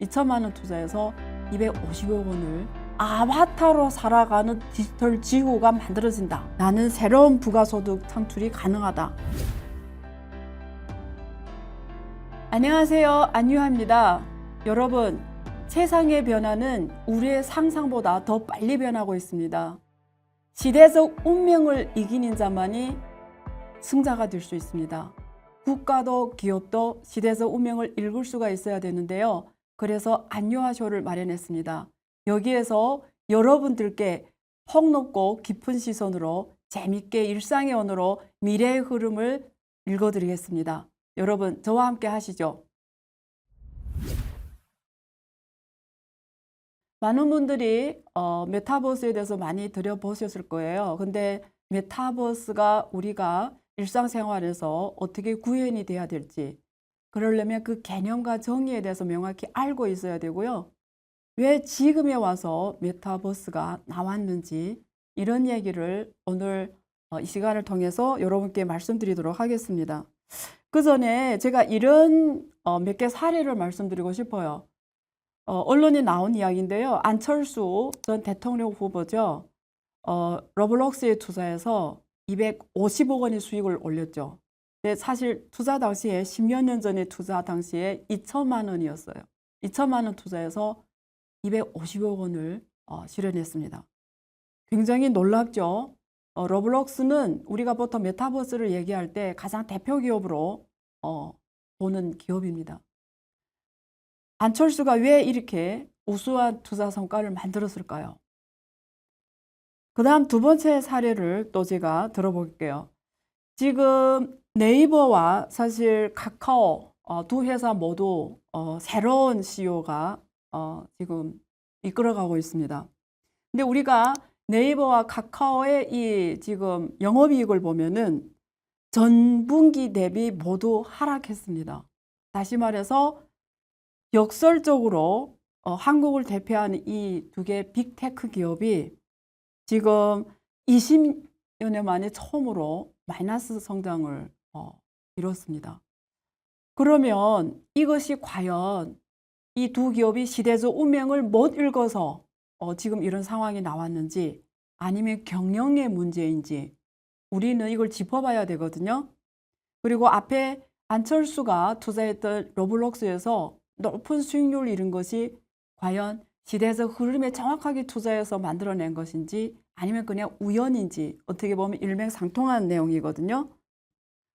2천만 원 투자해서 250억 원을 아바타로 살아가는 디지털 지구가 만들어진다. 나는 새로운 부가소득 창출이 가능하다. 안녕하세요, 안유아입니다. 여러분, 세상의 변화는 우리의 상상보다 더 빨리 변하고 있습니다. 시대적 운명을 이기는 자만이 승자가 될 수 있습니다. 국가도 기업도 시대적 운명을 읽을 수가 있어야 되는데요. 그래서 안유아쇼를 마련했습니다. 여기에서 여러분들께 폭넓고 깊은 시선으로 재밌게 일상의 언어로 미래의 흐름을 읽어드리겠습니다. 여러분, 저와 함께 하시죠. 많은 분들이 메타버스에 대해서 많이 들여보셨을 거예요. 근데 메타버스가 우리가 일상생활에서 어떻게 구현이 돼야 될지, 그러려면 그 개념과 정의에 대해서 명확히 알고 있어야 되고요. 왜 지금에 와서 메타버스가 나왔는지 이런 얘기를 오늘 이 시간을 통해서 여러분께 말씀드리도록 하겠습니다. 그 전에 제가 이런 몇 개 사례를 말씀드리고 싶어요. 언론에 나온 이야기인데요. 안철수 전 대통령 후보죠. 러블록스에 투자해서 250억 원의 수익을 올렸죠. 근데 사실 투자 당시에 10여 년 전에 투자 당시에 2천만 원이었어요. 2천만 원 투자해서 250억 원을 실현했습니다. 굉장히 놀랍죠. 러블록스는 우리가 보통 메타버스를 얘기할 때 가장 대표 기업으로 보는 기업입니다. 안철수가 왜 이렇게 우수한 투자 성과를 만들었을까요? 그 다음 두 번째 사례를 또 제가 들어볼게요. 지금 네이버와 사실 카카오 두 회사 모두 새로운 CEO가 지금 이끌어가고 있습니다. 근데 우리가 네이버와 카카오의 이 지금 영업이익을 보면은 전분기 대비 모두 하락했습니다. 다시 말해서 역설적으로 한국을 대표하는 이 두 개 빅테크 기업이 지금 20여 년 만에 처음으로 마이너스 성장을 이뤘습니다. 그러면 이것이 과연 이 두 기업이 시대적 운명을 못 읽어서 지금 이런 상황이 나왔는지 아니면 경영의 문제인지 우리는 이걸 짚어봐야 되거든요. 그리고 앞에 안철수가 투자했던 러블록스에서 높은 수익률을 이룬 것이 과연 시대적 흐름에 정확하게 투자해서 만들어낸 것인지 아니면 그냥 우연인지 어떻게 보면 일맥상통한 내용이거든요.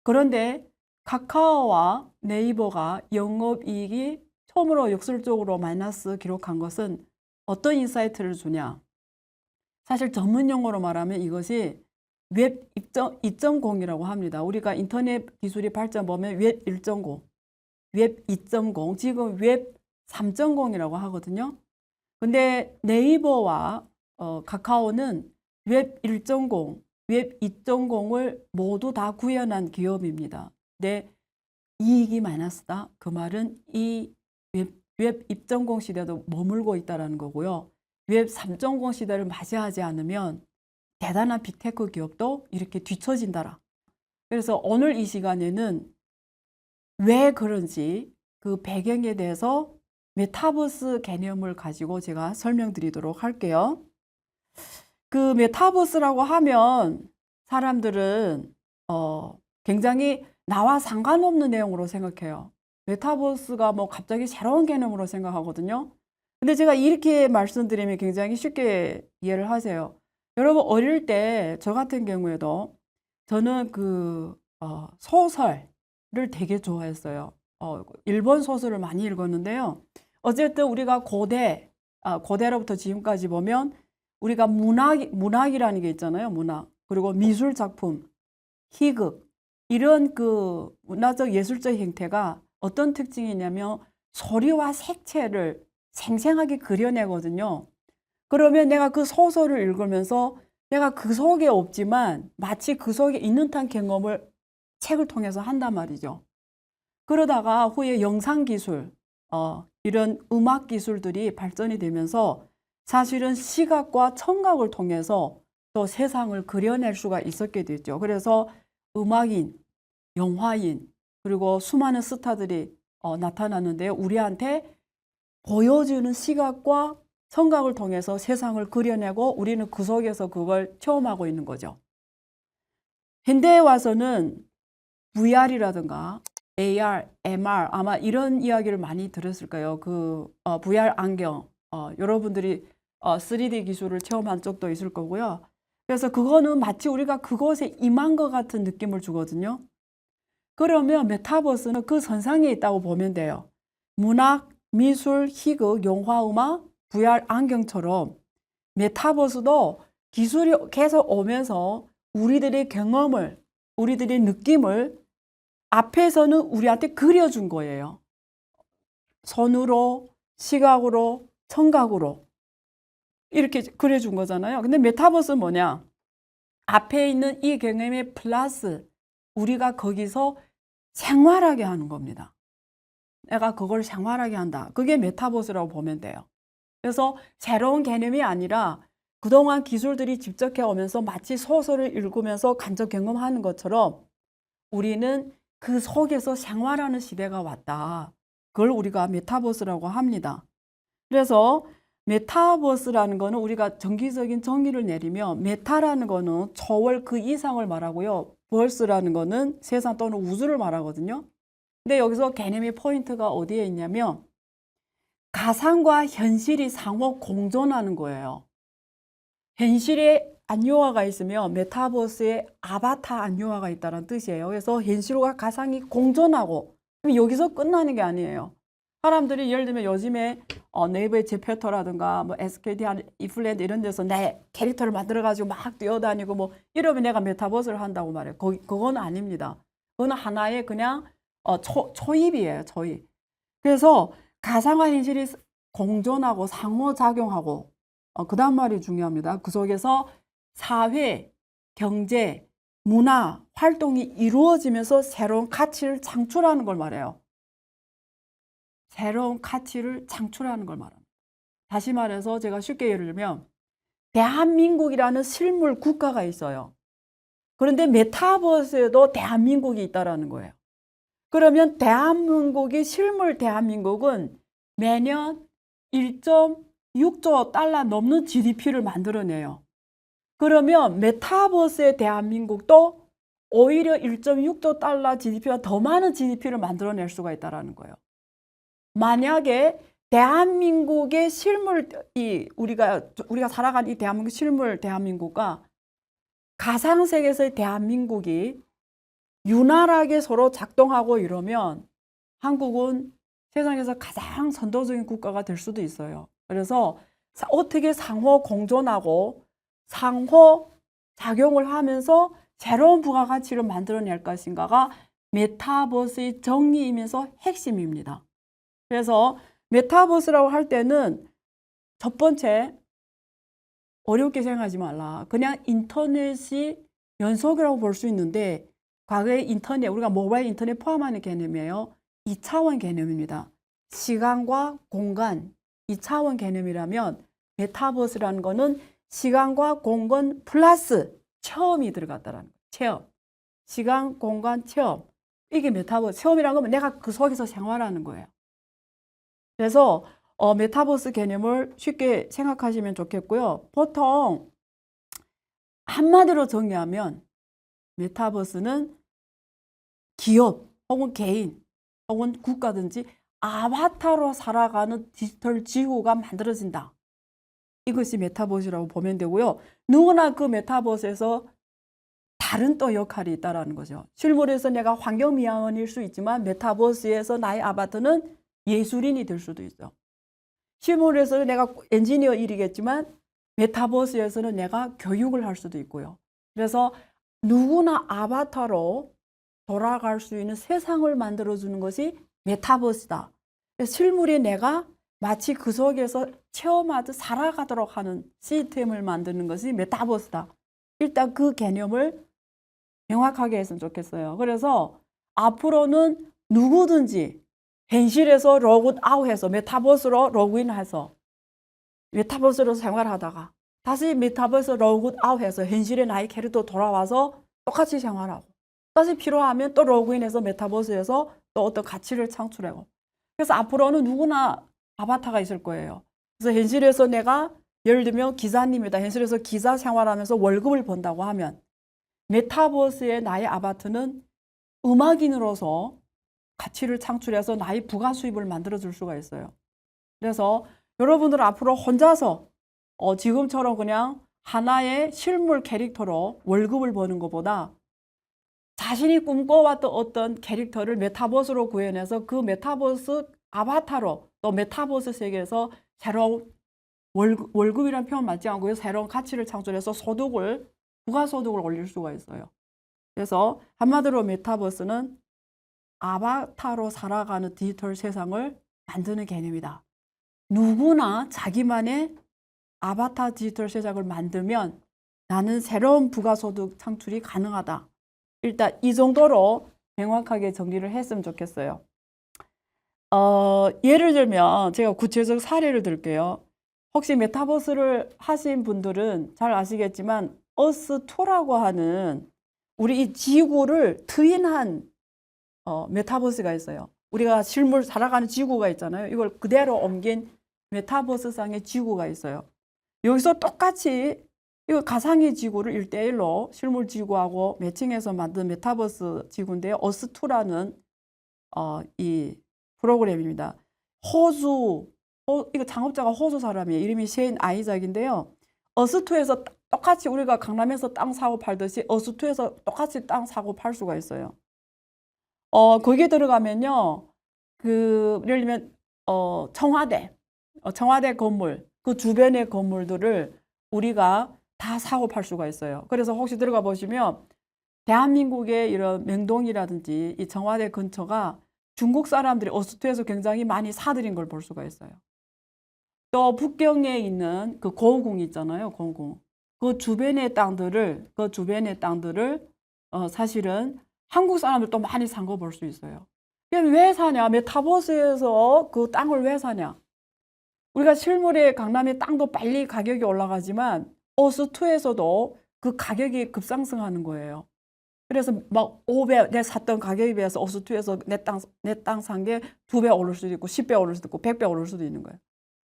그런데 카카오와 네이버가 영업이익이 처음으로 역설적으로 마이너스 기록한 것은 어떤 인사이트를 주냐. 사실 전문 용어로 말하면 이것이 웹 2.0이라고 합니다. 우리가 인터넷 기술이 발전 보면 웹 1.0, 웹 2.0, 지금 웹 3.0이라고 하거든요. 근데 네이버와 카카오는 웹 1.0, 웹 2.0을 모두 다 구현한 기업입니다. 근데 이익이 마이너스다. 그 말은 이 웹 2.0 시대도 머물고 있다는 거고요. 웹 3.0 시대를 맞이하지 않으면 대단한 빅테크 기업도 이렇게 뒤처진다라. 그래서 오늘 이 시간에는 왜 그런지 그 배경에 대해서 메타버스 개념을 가지고 제가 설명드리도록 할게요. 그 메타버스라고 하면 사람들은 굉장히 나와 상관없는 내용으로 생각해요. 메타버스가 뭐 갑자기 새로운 개념으로 생각하거든요. 근데 제가 이렇게 말씀드리면 굉장히 쉽게 이해를 하세요. 여러분 어릴 때 저 같은 경우에도 저는 그 소설을 되게 좋아했어요. 일본 소설을 많이 읽었는데요. 어쨌든 우리가 고대로부터 지금까지 보면 우리가 문학이라는 게 있잖아요. 문학. 그리고 미술 작품, 희극 이런 그 문화적 예술적 형태가 어떤 특징이 있냐면 소리와 색채를 생생하게 그려내거든요. 그러면 내가 그 소설을 읽으면서 내가 그 속에 없지만 마치 그 속에 있는 듯한 경험을 책을 통해서 한단 말이죠. 그러다가 후에 영상기술, 이런 음악 기술들이 발전이 되면서 사실은 시각과 청각을 통해서 또 세상을 그려낼 수가 있었게 됐죠. 그래서 음악인, 영화인, 그리고 수많은 스타들이 나타났는데요. 우리한테 보여주는 시각과 청각을 통해서 세상을 그려내고 우리는 그 속에서 그걸 체험하고 있는 거죠. 현대에 와서는 VR이라든가 AR, MR 아마 이런 이야기를 많이 들었을 거예요. VR 안경, 여러분들이 3D 기술을 체험한 적도 있을 거고요. 그래서 그거는 마치 우리가 그곳에 임한 것 같은 느낌을 주거든요. 그러면 메타버스는 그 선상에 있다고 보면 돼요. 문학, 미술, 희극, 영화, 음악, VR 안경처럼 메타버스도 기술이 계속 오면서 우리들의 경험을, 우리들의 느낌을 앞에서는 우리한테 그려준 거예요. 손으로, 시각으로, 청각으로 이렇게 그려준 거잖아요. 근데 메타버스는 뭐냐? 앞에 있는 이 경험의 플러스 우리가 거기서 생활하게 하는 겁니다. 내가 그걸 생활하게 한다. 그게 메타버스라고 보면 돼요. 그래서 새로운 개념이 아니라 그동안 기술들이 집적해 오면서 마치 소설을 읽으면서 간접 경험하는 것처럼 우리는 그 속에서 생활하는 시대가 왔다. 그걸 우리가 메타버스라고 합니다. 그래서 메타버스라는 거는 우리가 정기적인 정의를 내리면 메타라는 거는 초월 그 이상을 말하고요. 버스라는 거는 세상 또는 우주를 말하거든요. 근데 여기서 개념의 포인트가 어디에 있냐면 가상과 현실이 상호 공존하는 거예요. 현실에 안요화가 있으면 메타버스에 아바타 안요화가 있다는 뜻이에요. 그래서 현실과 가상이 공존하고 여기서 끝나는 게 아니에요. 사람들이 예를 들면 요즘에 네이버의 제페토라든가 뭐 SKT 이플랜드 이런 데서 내 캐릭터를 만들어 가지고 막 뛰어다니고 뭐 이러면 내가 메타버스를 한다고 말해요. 그건 아닙니다. 그거는 하나의 그냥 초입이에요. 초입. 그래서 가상과 현실이 공존하고 상호작용하고 그 다음 말이 중요합니다. 그 속에서 사회, 경제, 문화 활동이 이루어지면서 새로운 가치를 창출하는 걸 말해요. 새로운 가치를 창출하는 걸 말합니다. 다시 말해서 제가 쉽게 예를 들면 대한민국이라는 실물 국가가 있어요. 그런데 메타버스에도 대한민국이 있다라는 거예요. 그러면 대한민국이 실물 대한민국은 매년 1.6조 달러 넘는 GDP를 만들어내요. 그러면 메타버스의 대한민국도 오히려 1.6조 달러 GDP가 더 많은 GDP를 만들어낼 수가 있다는 거예요. 만약에 대한민국의 실물, 우리가 살아가는 이 대한민국 실물 대한민국과 가상세계에서의 대한민국이 유난하게 서로 작동하고 이러면 한국은 세상에서 가장 선도적인 국가가 될 수도 있어요. 그래서 어떻게 상호 공존하고 상호 작용을 하면서 새로운 부가가치를 만들어낼 것인가가 메타버스의 정의이면서 핵심입니다. 그래서 메타버스라고 할 때는 첫 번째 어렵게 생각하지 말라. 그냥 인터넷이 연속이라고 볼 수 있는데 과거의 인터넷, 우리가 모바일 인터넷 포함하는 개념이에요. 2차원 개념입니다. 시간과 공간 2차원 개념이라면 메타버스라는 거는 시간과 공간 플러스 체험이 들어갔다라는 거예요. 체험. 시간, 공간, 체험. 이게 메타버스. 체험이라는 건 내가 그 속에서 생활하는 거예요. 그래서 메타버스 개념을 쉽게 생각하시면 좋겠고요. 보통 한마디로 정리하면 메타버스는 기업 혹은 개인 혹은 국가든지 아바타로 살아가는 디지털 지구가 만들어진다. 이것이 메타버스라고 보면 되고요. 누구나 그 메타버스에서 다른 또 역할이 있다는 거죠. 실물에서 내가 환경미화원일 수 있지만 메타버스에서 나의 아바타는 예술인이 될 수도 있어. 실물에서는 내가 엔지니어 일이겠지만 메타버스에서는 내가 교육을 할 수도 있고요. 그래서 누구나 아바타로 돌아갈 수 있는 세상을 만들어주는 것이 메타버스다. 실물이 내가 마치 그 속에서 체험하듯 살아가도록 하는 시스템을 만드는 것이 메타버스다. 일단 그 개념을 명확하게 했으면 좋겠어요. 그래서 앞으로는 누구든지 현실에서 로그아웃해서 메타버스로 로그인해서 메타버스로 생활하다가 다시 메타버스 로그아웃해서 현실의 나의 캐릭터 돌아와서 똑같이 생활하고 다시 필요하면 또 로그인해서 메타버스에서 또 어떤 가치를 창출하고 그래서 앞으로는 누구나 아바타가 있을 거예요. 그래서 현실에서 내가 예를 들면 기사님이다. 현실에서 기사 생활하면서 월급을 번다고 하면 메타버스의 나의 아바타는 음악인으로서 가치를 창출해서 나의 부가 수입을 만들어 줄 수가 있어요. 그래서 여러분들 앞으로 혼자서 지금처럼 그냥 하나의 실물 캐릭터로 월급을 버는 것보다 자신이 꿈꿔왔던 어떤 캐릭터를 메타버스로 구현해서 그 메타버스 아바타로 또 메타버스 세계에서 새로운 월급이라는 표현 맞지 않고요. 새로운 가치를 창출해서 부가소득을 올릴 수가 있어요. 그래서 한마디로 메타버스는 아바타로 살아가는 디지털 세상을 만드는 개념이다. 누구나 자기만의 아바타 디지털 세상을 만들면 나는 새로운 부가소득 창출이 가능하다. 일단 이 정도로 명확하게 정리를 했으면 좋겠어요. 예를 들면 제가 구체적 사례를 들게요. 혹시 메타버스를 하신 분들은 잘 아시겠지만 어스2라고 하는 우리 이 지구를 트윈한 메타버스가 있어요. 우리가 실물 살아가는 지구가 있잖아요. 이걸 그대로 옮긴 메타버스상의 지구가 있어요. 여기서 똑같이 이거 가상의 지구를 1대1로 실물 지구하고 매칭해서 만든 메타버스 지구인데요. 어스2라는 이 프로그램입니다. 이거 창업자가 호주 사람이에요. 이름이 셰인 아이작인데요. 어스2에서 똑같이 우리가 강남에서 땅 사고 팔듯이 어스2에서 똑같이 땅 사고 팔 수가 있어요. 거기에 들어가면요. 예를 들면 청와대 건물, 그 주변의 건물들을 우리가 다 사고 팔 수가 있어요. 그래서 혹시 들어가 보시면 대한민국의 이런 명동이라든지 이 청와대 근처가 중국 사람들이 어스2에서 굉장히 많이 사들인 걸 볼 수가 있어요. 또 북경에 있는 그 고궁 있잖아요. 고궁. 그 주변의 땅들을 사실은 한국 사람들도 많이 산 거 볼 수 있어요. 왜 사냐? 메타버스에서 그 땅을 왜 사냐? 우리가 실물의 강남의 땅도 빨리 가격이 올라가지만 어스2에서도 그 가격이 급상승하는 거예요. 그래서 막 5배, 내 샀던 가격에 비해서 어스2에서 내 땅 산 게 2배 오를 수도 있고 10배 오를 수도 있고 100배 오를 수도 있는 거예요.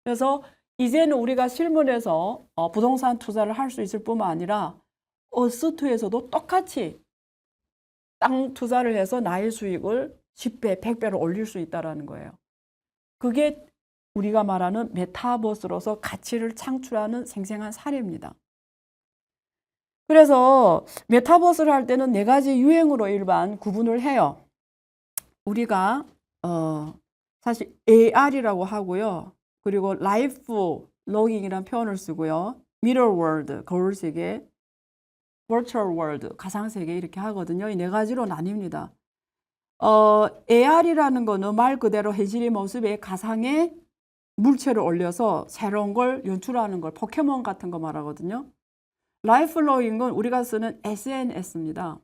그래서 이제는 우리가 실물에서 부동산 투자를 할 수 있을 뿐만 아니라 어스2에서도 똑같이 땅 투자를 해서 나의 수익을 10배, 100배로 올릴 수 있다는 거예요. 그게 우리가 말하는 메타버스로서 가치를 창출하는 생생한 사례입니다. 그래서 메타버스를 할 때는 4가지 유행으로 일반 구분을 해요. 우리가 사실 AR이라고 하고요. 그리고 라이프 로깅이라는 표현을 쓰고요. 미러 월드, 거울 세계, virtual world, 가상 세계 이렇게 하거든요. 이 4가지로 나뉩니다. AR이라는 거는 말 그대로 현실의 모습에 가상의 물체를 올려서 새로운 걸 연출하는 걸 포켓몬 같은 거 말하거든요. 라이프 로깅은 우리가 쓰는 SNS입니다.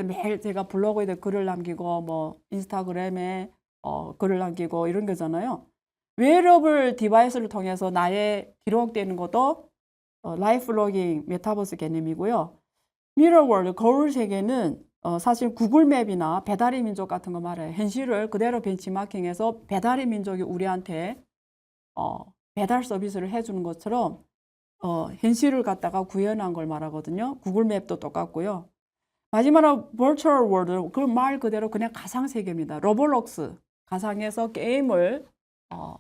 매일 제가 블로그에 글을 남기고 뭐 인스타그램에 글을 남기고 이런 거잖아요. 웨어러블 디바이스를 통해서 나의 기록되는 것도 라이프 로깅 메타버스 개념이고요. 미러 월드, 거울 세계는 사실 구글 맵이나 배달의 민족 같은 거 말해요. 현실을 그대로 벤치마킹해서 배달의 민족이 우리한테 배달 서비스를 해주는 것처럼 현실을 갖다가 구현한 걸 말하거든요. 구글 맵도 똑같고요. 마지막으로 virtual world, 그 말 그대로 그냥 가상 세계입니다. 로블록스, 가상에서 게임을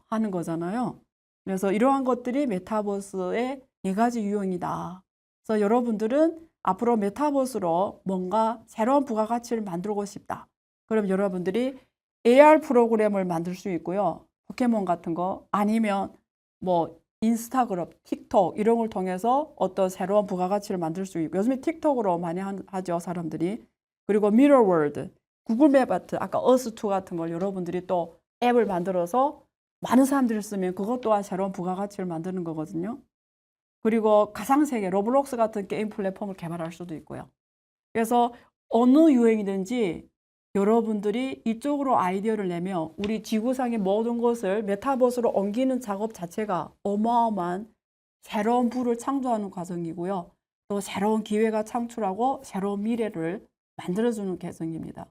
하는 거잖아요. 그래서 이러한 것들이 메타버스의 4가지 유형이다. 그래서 여러분들은 앞으로 메타버스로 뭔가 새로운 부가가치를 만들고 싶다. 그럼 여러분들이 AR 프로그램을 만들 수 있고요. 포켓몬 같은 거 아니면 뭐 인스타그램, 틱톡 이런 걸 통해서 어떤 새로운 부가가치를 만들 수 있고 요즘에 틱톡으로 많이 하죠 사람들이. 그리고 미러 월드, 구글 맵 같은 아까 어스2 같은 걸 여러분들이 또 앱을 만들어서 많은 사람들이 쓰면 그것 또한 새로운 부가가치를 만드는 거거든요. 그리고 가상세계, 로블록스 같은 게임 플랫폼을 개발할 수도 있고요. 그래서 어느 유행이든지 여러분들이 이쪽으로 아이디어를 내면 우리 지구상의 모든 것을 메타버스로 옮기는 작업 자체가 어마어마한 새로운 부를 창조하는 과정이고요. 또 새로운 기회가 창출하고 새로운 미래를 만들어주는 과정입니다.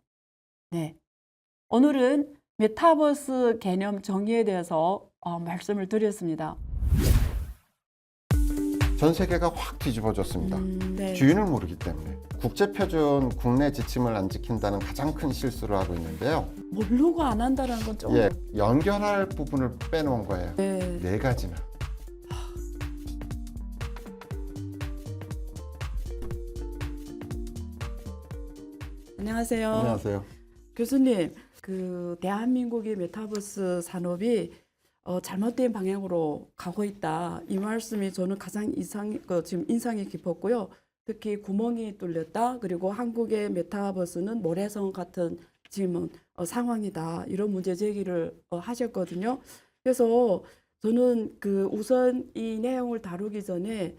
네. 오늘은 메타버스 개념 정의에 대해서 말씀을 드렸습니다. 전 세계가 확 뒤집어졌습니다. 네. 주인을 모르기 때문에. 국제 표준 국내 지침을 안 지킨다는 가장 큰 실수를 하고 있는데요. 모르고 안 한다는 건 좀. 예, 연결할 부분을 빼놓은 거예요. 네. 네 가지나. 안녕하세요. 안녕하세요. 교수님, 그 대한민국의 메타버스 산업이 잘못된 방향으로 가고 있다. 이 말씀이 저는 가장 지금 인상이 깊었고요. 특히 구멍이 뚫렸다. 그리고 한국의 메타버스는 모래성 같은 지금 상황이다. 이런 문제 제기를 하셨거든요. 그래서 저는 그 우선 이 내용을 다루기 전에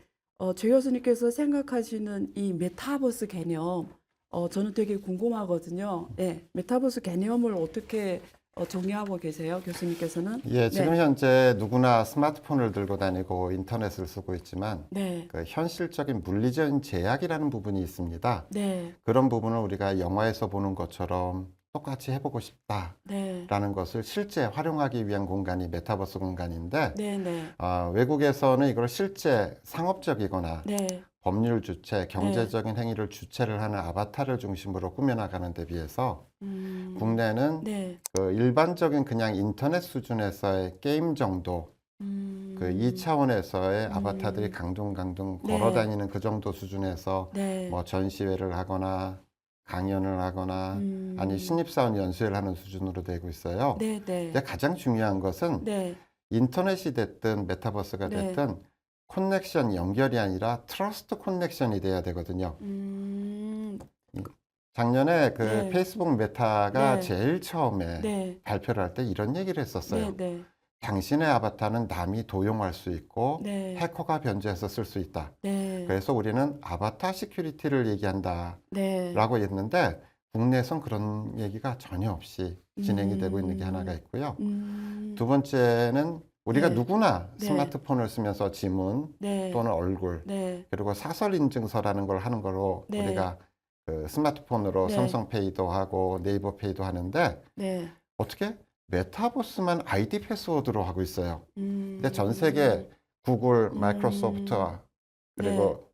최 교수님께서 생각하시는 이 메타버스 개념 저는 되게 궁금하거든요. 네, 메타버스 개념을 어떻게 정의하고 계세요, 교수님께서는? 예, 지금 네. 현재 누구나 스마트폰을 들고 다니고 인터넷을 쓰고 있지만 네, 그 현실적인 물리적인 제약이라는 부분이 있습니다. 네, 그런 부분을 우리가 영화에서 보는 것처럼 똑같이 해보고 싶다라는 네, 것을 실제 활용하기 위한 공간이 메타버스 공간인데 네, 네, 외국에서는 이걸 실제 상업적이거나 네, 법률 주체, 경제적인 행위를 주체를 하는 아바타를 중심으로 꾸며나가는 데 비해서 국내는 네, 그 일반적인 그냥 인터넷 수준에서의 게임 정도 그 2차원에서의 아바타들이 강둥강둥 네. 걸어 다니는 그 정도 수준에서 네, 뭐 전시회를 하거나 강연을 하거나 아니 신입사원 연수회를 하는 수준으로 되고 있어요. 네, 네, 근데 가장 중요한 것은 네, 인터넷이 됐든 메타버스가 네. 됐든 커넥션 연결이 아니라 트러스트 커넥션이 돼야 되거든요. 작년에 그 네. 페이스북 메타가 네. 제일 처음에 네, 발표를 할 때 이런 얘기를 했었어요. 네, 네, 당신의 아바타는 남이 도용할 수 있고 네, 해커가 변제해서 쓸 수 있다. 네, 그래서 우리는 아바타 시큐리티를 얘기한다 네, 라고 했는데 국내에선 그런 얘기가 전혀 없이 진행이 되고 있는 게 하나가 있고요. 두 번째는 우리가 네. 누구나 네. 스마트폰을 쓰면서 지문 네, 또는 얼굴 네, 그리고 사설 인증서라는 걸 하는 거로 네. 우리가 그 스마트폰으로 네. 삼성페이도 하고 네이버페이도 하는데 네. 어떻게 메타버스만 아이디 패스워드로 하고 있어요. 근데 전 음, 세계 구글, 마이크로소프트 그리고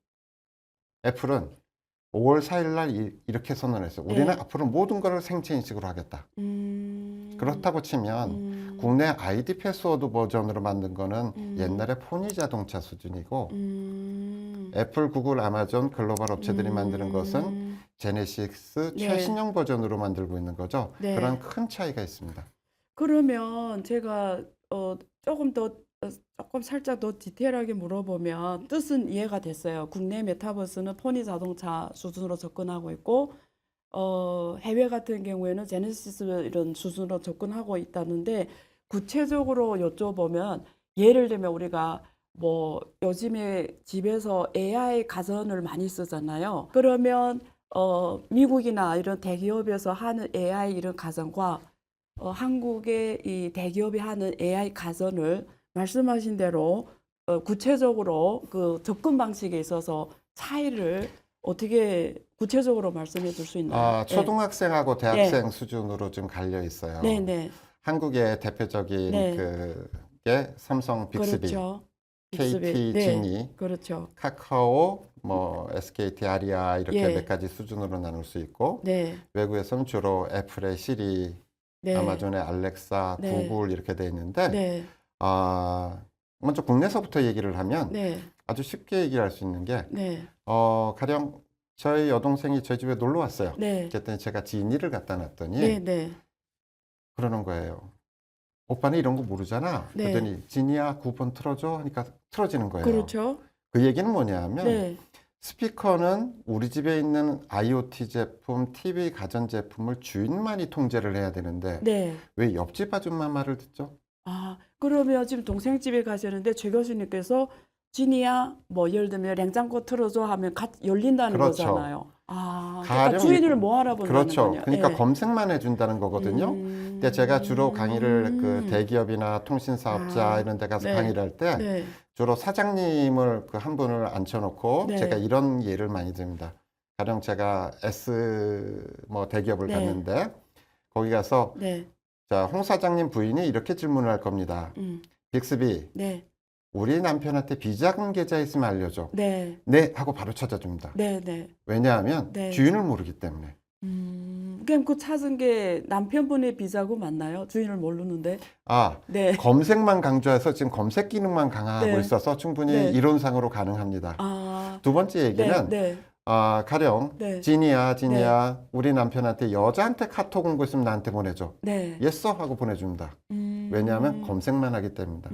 애플은 5월 4일 날 이렇게 선언했어요. 우리는 네. 앞으로 모든 것을 생체 인식으로 하겠다. 그렇다고 치면 국내 아이디 패스워드 버전으로 만든 거는 옛날에 포니 자동차 수준이고 애플, 구글, 아마존 글로벌 업체들이 만드는 것은 제네시스 네. 최신형 버전으로 만들고 있는 거죠. 네. 그런 큰 차이가 있습니다. 그러면 제가 조금 살짝 더 디테일하게 물어보면 뜻은 이해가 됐어요. 국내 메타버스는 포니 자동차 수준으로 접근하고 있고 해외 같은 경우에는 제네시스 이런 수준으로 접근하고 있다는데 구체적으로 여쭤보면 예를 들면 우리가 뭐 요즘에 집에서 AI 가전을 많이 쓰잖아요. 그러면 미국이나 이런 대기업에서 하는 AI 이런 가전과 한국의 이 대기업이 하는 AI 가전을 말씀하신 대로 구체적으로 그 접근 방식에 있어서 차이를 어떻게 구체적으로 말씀해 줄 수 있나요? 초등학생하고 대학생 수준으로 좀 갈려 있어요. 네, 네. 한국의 대표적인 네. 그게 삼성 빅스비, 그렇죠. KT 네. 지니, 그렇죠. 카카오, 뭐 SKT 아리아 이렇게 예. 몇 가지 수준으로 나눌 수 있고 네. 외국에서는 주로 애플의 시리, 네. 아마존의 알렉사, 네. 구글 이렇게 돼 있는데 네. 먼저 국내에서부터 얘기를 하면 네. 아주 쉽게 얘기할 수 있는 게 네. 가령 저희 여동생이 저희 집에 놀러 왔어요. 네. 그랬더니 제가 지니를 갖다 놨더니 네. 네. 그러는 거예요. 오빠는 이런 거 모르잖아. 네. 그랬더니 지니야 9번 틀어줘 하니까 틀어지는 거예요. 그렇죠. 그 얘기는 뭐냐면 네. 스피커는 우리 집에 있는 IoT 제품, TV 가전 제품을 주인만이 통제를 해야 되는데 네. 왜 옆집 아줌마 말을 듣죠? 그러면 지금 동생 집에 가시는데 최 교수님께서 지니야 뭐 예를 들면 냉장고 틀어줘 하면 열린다는 그렇죠. 거잖아요. 그러니까 가령 주인을 뭐 알아본다는 그렇죠. 거냐. 그러니까 예. 검색만 해준다는 거거든요. 근데 제가 주로 강의를 그 대기업이나 통신사업자 이런 데 가서 네. 강의를 할 때 네. 주로 사장님을 그 한 분을 앉혀놓고 네. 제가 이런 예를 많이 듭니다. 가령 제가 S 뭐 대기업을 네. 갔는데 거기 가서 네. 자, 홍 사장님 부인이 이렇게 질문을 할 겁니다. 빅스비, 네. 우리 남편한테 비자금 계좌 있으면 알려줘. 네. 네 하고 바로 찾아줍니다. 네. 네. 왜냐하면 네. 주인을 모르기 때문에. 그럼 그 찾은 게 남편분의 비자금 맞나요? 주인을 모르는데. 아, 네. 검색만 강조해서 지금 검색 기능만 강화하고 네. 있어서 충분히 네. 이론상으로 가능합니다. 아. 두 번째 얘기는 네. 가령 네. 진이야, 우리 남편한테 여자한테 카톡 온 거 있으면 나한테 보내줘. 네. 예스 하고 보내줍니다. 왜냐하면 검색만 하기 때문이다.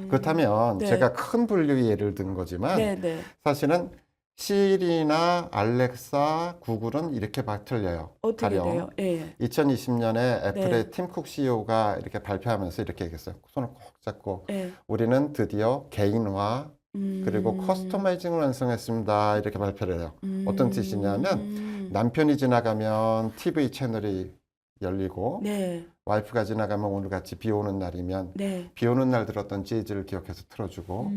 그렇다면 네. 제가 큰 분류의 예를 든 거지만 네. 네. 사실은 시리나 알렉사, 구글은 이렇게 틀려요. 어떻게 가령 돼요? 예. 2020년에 애플의 네. 팀 쿡 CEO가 이렇게 발표하면서 이렇게 얘기했어요. 손을 꼭 잡고 예. 우리는 드디어 개인화 그리고 커스터마이징을 완성했습니다. 이렇게 발표를 해요. 어떤 뜻이냐면 남편이 지나가면 TV 채널이 열리고 네. 와이프가 지나가면 오늘같이 비 오는 날이면 네. 비 오는 날 들었던 재즈를 기억해서 틀어주고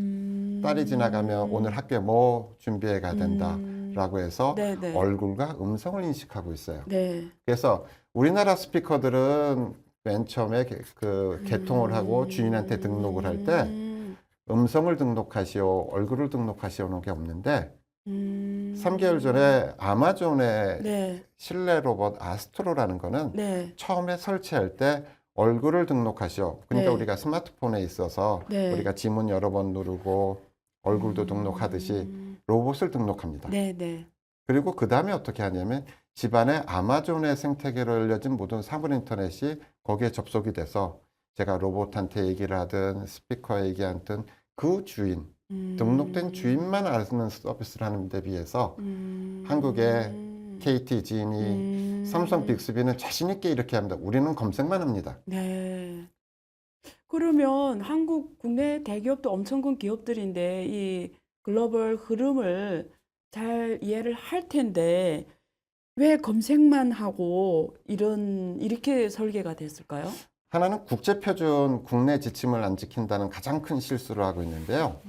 딸이 지나가면 오늘 학교에 뭐 준비해 가야 된다 라고 해서 네. 네. 얼굴과 음성을 인식하고 있어요. 네. 그래서 우리나라 스피커들은 맨 처음에 개통을 하고 주인한테 등록을 할 때 음성을 등록하시오, 얼굴을 등록하시오는 게 없는데 3개월 전에 아마존의 네. 실내 로봇 아스트로라는 거는 네. 처음에 설치할 때 얼굴을 등록하시오. 그러니까 네. 우리가 스마트폰에 있어서 네. 우리가 지문 여러 번 누르고 얼굴도 등록하듯이 로봇을 등록합니다. 네. 네. 그리고 그 다음에 어떻게 하냐면 집안에 아마존의 생태계로 알려진 모든 사물 인터넷이 거기에 접속이 돼서 제가 로봇한테 얘기를 하든 스피커에 얘기하든 그 주인, 등록된 주인만 아는 서비스를 하는 데 비해서 한국의 KT, 지니, 삼성 빅스비는 자신 있게 이렇게 합니다. 우리는 검색만 합니다. 네. 그러면 한국 국내 대기업도 엄청 큰 기업들인데 이 글로벌 흐름을 잘 이해를 할 텐데 왜 검색만 하고 이렇게 설계가 됐을까요? 하나는 국제표준 국내 지침을 안 지킨다는 가장 큰 실수를 하고 있는데요.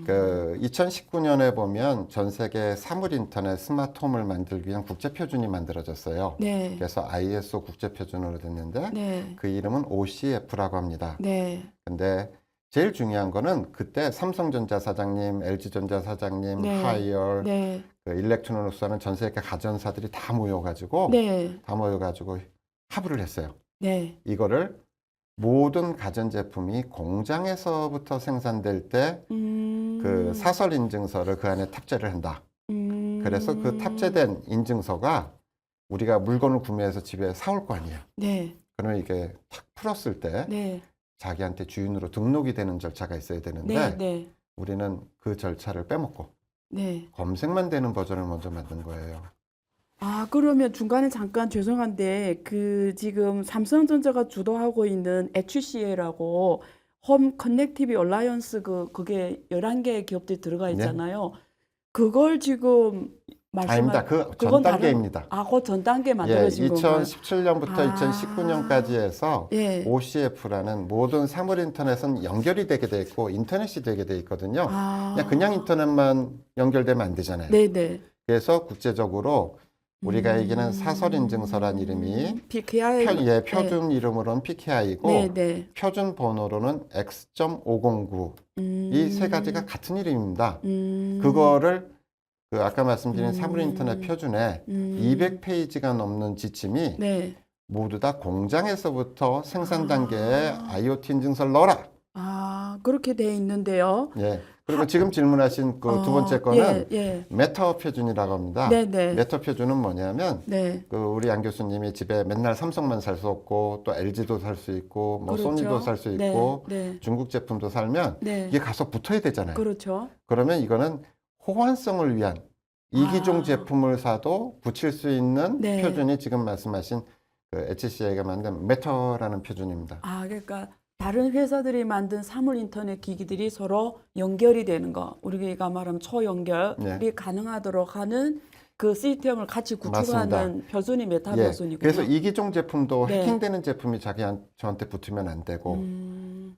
2019년에 보면 전 세계 사물 인터넷 스마트홈을 만들기 위한 국제표준이 만들어졌어요. 네. 그래서 ISO 국제표준으로 됐는데 네. 그 이름은 OCF라고 합니다. 네. 근데 제일 중요한 거는 그때 삼성전자 사장님, LG전자 사장님, 네. 하이얼, 네. 일렉트로닉스 하는 전 세계 가전사들이 다 모여가지고 네. 합의를 했어요. 네. 이거를 모든 가전제품이 공장에서부터 생산될 때 그 사설 인증서를 그 안에 탑재를 한다. 그래서 그 탑재된 인증서가 우리가 물건을 구매해서 집에 사올 거 아니에요. 네. 그러면 이게 탁 풀었을 때 네. 자기한테 주인으로 등록이 되는 절차가 있어야 되는데 네. 네. 우리는 그 절차를 빼먹고 네. 검색만 되는 버전을 먼저 만든 거예요. 아, 그러면 중간에 잠깐 죄송한데 그 지금 삼성전자가 주도하고 있는 HCL라고 홈 커넥티비 얼라이언스 그게 11개 기업들이 들어가 있잖아요. 그걸 지금 아닙니다. 그 전 그건 단계입니다. 그 전 단계 예, 만들어진 건가요? 2017년부터 아. 2019년까지 해서 예. OCF라는 모든 사물 인터넷은 연결이 되게 돼 있고 인터넷이 되게 돼 있거든요. 아. 그냥 인터넷만 연결되면 안 되잖아요. 네네. 그래서 국제적으로 우리가 얘기하는 사설 인증서란 이름이 PKI. 표준 이름으로는 PKI고 네네. 표준 번호로는 X.509 이 세 가지가 같은 이름입니다. 그거를 아까 말씀드린 사물 인터넷 표준에 200페이지가 넘는 지침이 네. 모두 다 공장에서부터 생산 단계에 IoT 인증서를 넣어라. 아, 그렇게 돼 있는데요. 예. 그리고 지금 질문하신 그 두 번째 거는 메터 표준이라고 합니다. 네네. 메터 표준은 뭐냐면 네. 우리 안 교수님이 집에 맨날 삼성만 살 수 없고 또 LG도 살 수 있고 뭐 그렇죠. 소니도 살 수 네, 있고 네. 중국 제품도 살면 네. 이게 가서 붙어야 되잖아요. 그렇죠. 그러면 이거는 호환성을 위한 이기종 아. 제품을 사도 붙일 수 있는 네. 표준이 지금 말씀하신 그 HCI가 만든 메터라는 표준입니다. 아, 그러니까 다른 회사들이 만든 사물 인터넷 기기들이 서로 연결이 되는 거, 우리가 말하면 초연결이 네. 가능하도록 하는 그 시스템을 같이 구축하는 맞습니다. 표준이 메타 예, 표준이고요. 그래서 이기종 제품도 네. 해킹되는 제품이 저한테 붙으면 안 되고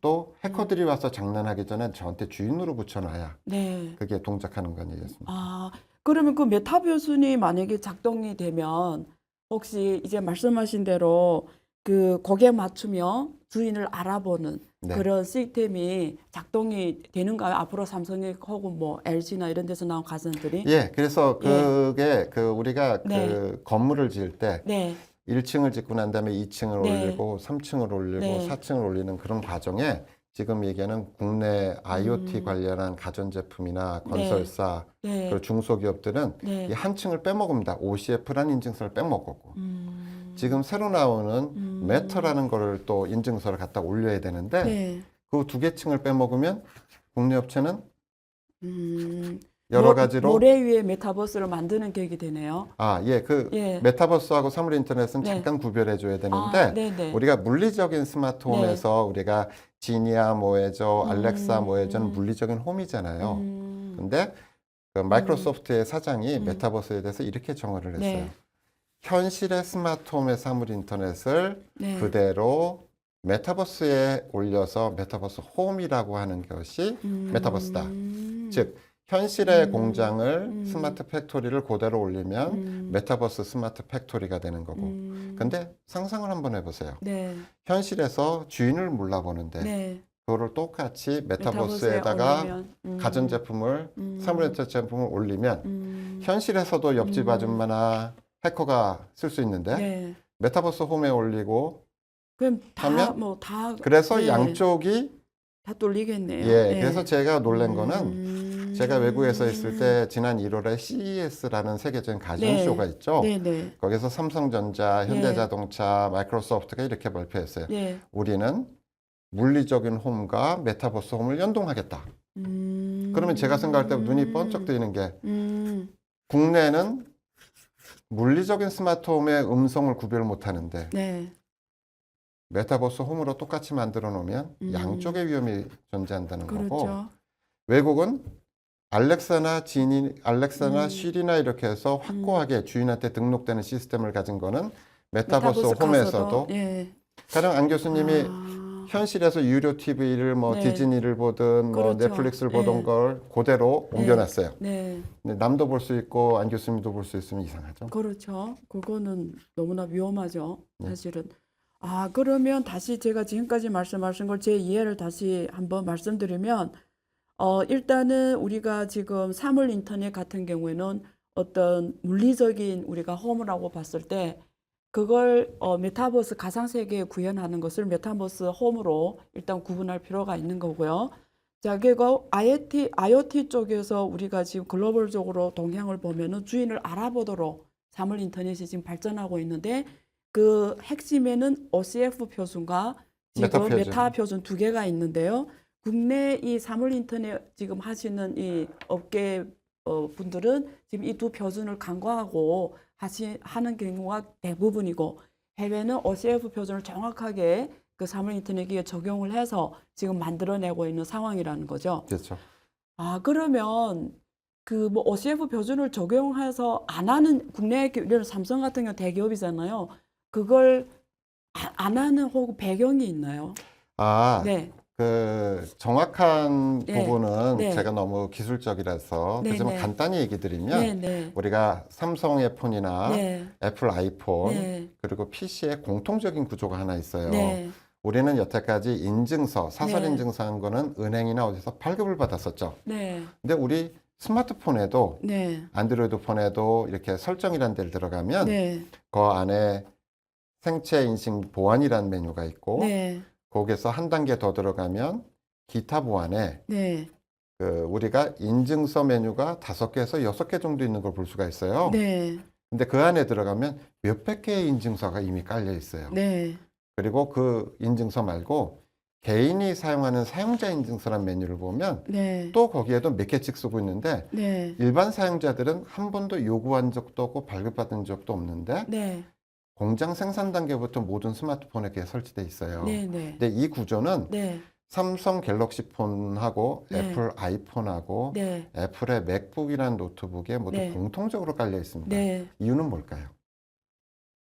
또 해커들이 와서 장난하기 전에 저한테 주인으로 붙여놔야 네. 그게 동작하는 건 얘기였습니다. 아, 그러면 그 메타 표준이 만약에 작동이 되면 혹시 이제 말씀하신 대로 그 거기에 맞추며 주인을 알아보는 네. 그런 시스템이 작동이 되는가요? 앞으로 삼성이 혹은 뭐 LG나 이런 데서 나온 가전들이? 예, 그래서 그게 그 우리가 네. 그 건물을 지을 때 네. 1층을 짓고 난 다음에 2층을 네. 올리고 3층을 올리고 네. 4층을 올리는 그런 과정에 지금 얘기하는 국내 IoT 관련한 가전제품이나 건설사 네. 그리고 중소기업들은 네. 이 한 층을 빼먹습니다. OCF라는 인증서를 빼먹고 지금 새로 나오는 메터라는 거를 또 인증서를 갖다 올려야 되는데 네. 그 두 개 층을 빼먹으면 국내 업체는 음, 여러 가지로 모래 위에 메타버스를 만드는 계획이 되네요. 예, 그 예. 메타버스하고 사물 인터넷은 네. 잠깐 구별해 줘야 되는데 아, 네네. 우리가 물리적인 스마트홈에서 우리가 지니아 뭐해줘, 알렉사 뭐해줘는 물리적인 홈이잖아요. 근데 그 마이크로소프트의 사장이 메타버스에 대해서 이렇게 정의를 했어요. 네. 현실의 스마트홈의 사물 인터넷을 네. 그대로 메타버스에 올려서 메타버스 홈이라고 하는 것이 메타버스다. 즉 현실의 공장을 스마트 팩토리를 그대로 올리면 메타버스 스마트 팩토리가 되는 거고. 근데 상상을 한번 해보세요. 네. 현실에서 주인을 몰라보는데 네. 그거를 똑같이 메타버스에 메타버스에다가 올리면, 가전제품을 사물인터넷 제품을 올리면 현실에서도 옆집 아줌마나 해커가 쓸 수 있는데 네. 메타버스 홈에 올리고 그럼 다 하면 뭐 다 그래서 네. 양쪽이 다 뚫리겠네요. 예, 네. 그래서 제가 놀란 거는 제가 외국에서 있을 때 지난 1월에 CES라는 세계적인 가전쇼가 있죠. 네네. 거기서 삼성전자, 현대자동차, 마이크로소프트가 이렇게 발표했어요. 네. 우리는 물리적인 홈과 메타버스 홈을 연동하겠다. 그러면 제가 생각할 때 눈이 번쩍 뜨이는 게 국내는 물리적인 스마트홈의 음성을 구별 못하는데 네. 메타버스 홈으로 똑같이 만들어 놓으면 양쪽의 위험이 존재한다는 거고 그렇죠. 외국은 알렉사나 쉬리나 이렇게 해서 확고하게 주인한테 등록되는 시스템을 가진 거는 메타버스 홈에서도 예. 가령 안 교수님이 현실에서 유료 TV를 뭐 네. 디즈니를 보든 뭐 그렇죠. 넷플릭스를 예. 보던 걸 그대로 옮겨놨어요. 네. 근데 남도 볼 수 있고 안 교수님도 볼 수 있으면 이상하죠. 그렇죠. 그거는 너무나 위험하죠. 네. 사실은. 그러면 다시 제가 지금까지 말씀하신 걸 제 이해를 다시 한번 말씀드리면, 일단은 우리가 지금 사물 인터넷 같은 경우에는 어떤 물리적인 우리가 홈이라고 봤을 때 그걸 메타버스 가상세계에 구현하는 것을 메타버스 홈으로 일단 구분할 필요가 있는 거고요. 자, 그리고 IoT 쪽에서 우리가 지금 글로벌적으로 동향을 보면은 주인을 알아보도록 사물 인터넷이 지금 발전하고 있는데 그 핵심에는 OCF 표준과 지금 메타 표준 두 개가 있는데요. 국내 이 사물 인터넷 지금 하시는 이 업계 분들은 지금 이 두 표준을 간과하고 하는 경우가 대부분이고 해외는 OCF 표준을 정확하게 그 사물 인터넷에 적용을 해서 지금 만들어내고 있는 상황이라는 거죠. 그렇죠. 그러면 그 뭐 OCF 표준을 적용해서 안 하는 국내 예를 삼성 같은 경우 대기업이잖아요. 그걸 안 하는 혹은 배경이 있나요? 네. 그 정확한 네. 부분은 네. 제가 너무 기술적이라서 네, 그렇지만 네. 간단히 얘기 드리면 네, 네. 우리가 삼성의 폰이나 네. 애플 아이폰 네. 그리고 PC의 공통적인 구조가 하나 있어요. 네. 우리는 여태까지 인증서, 사설 네. 인증서 한 거는 은행이나 어디서 발급을 받았었죠. 네. 근데 우리 스마트폰에도 네. 안드로이드 폰에도 이렇게 설정이라는 데를 들어가면 네. 그 안에 생체 인식 보안이라는 메뉴가 있고 네. 거기에서 한 단계 더 들어가면 기타 보안에 네. 그 우리가 인증서 메뉴가 5개에서 6개 정도 있는 걸 볼 수가 있어요. 네. 근데 그 안에 들어가면 몇백 개의 인증서가 이미 깔려 있어요. 네. 그리고 그 인증서 말고 개인이 사용하는 사용자 인증서란 메뉴를 보면 네. 또 거기에도 몇 개씩 쓰고 있는데 네. 일반 사용자들은 한 번도 요구한 적도 없고 발급받은 적도 없는데 네. 공장 생산 단계부터 모든 스마트폰에 그게 설치돼 있어요. 네. 네. 근데 이 구조는 네. 삼성 갤럭시 폰하고 네. 애플 아이폰하고 네. 애플의 맥북이라는 노트북에 모두 네. 공통적으로 깔려 있습니다. 네. 이유는 뭘까요?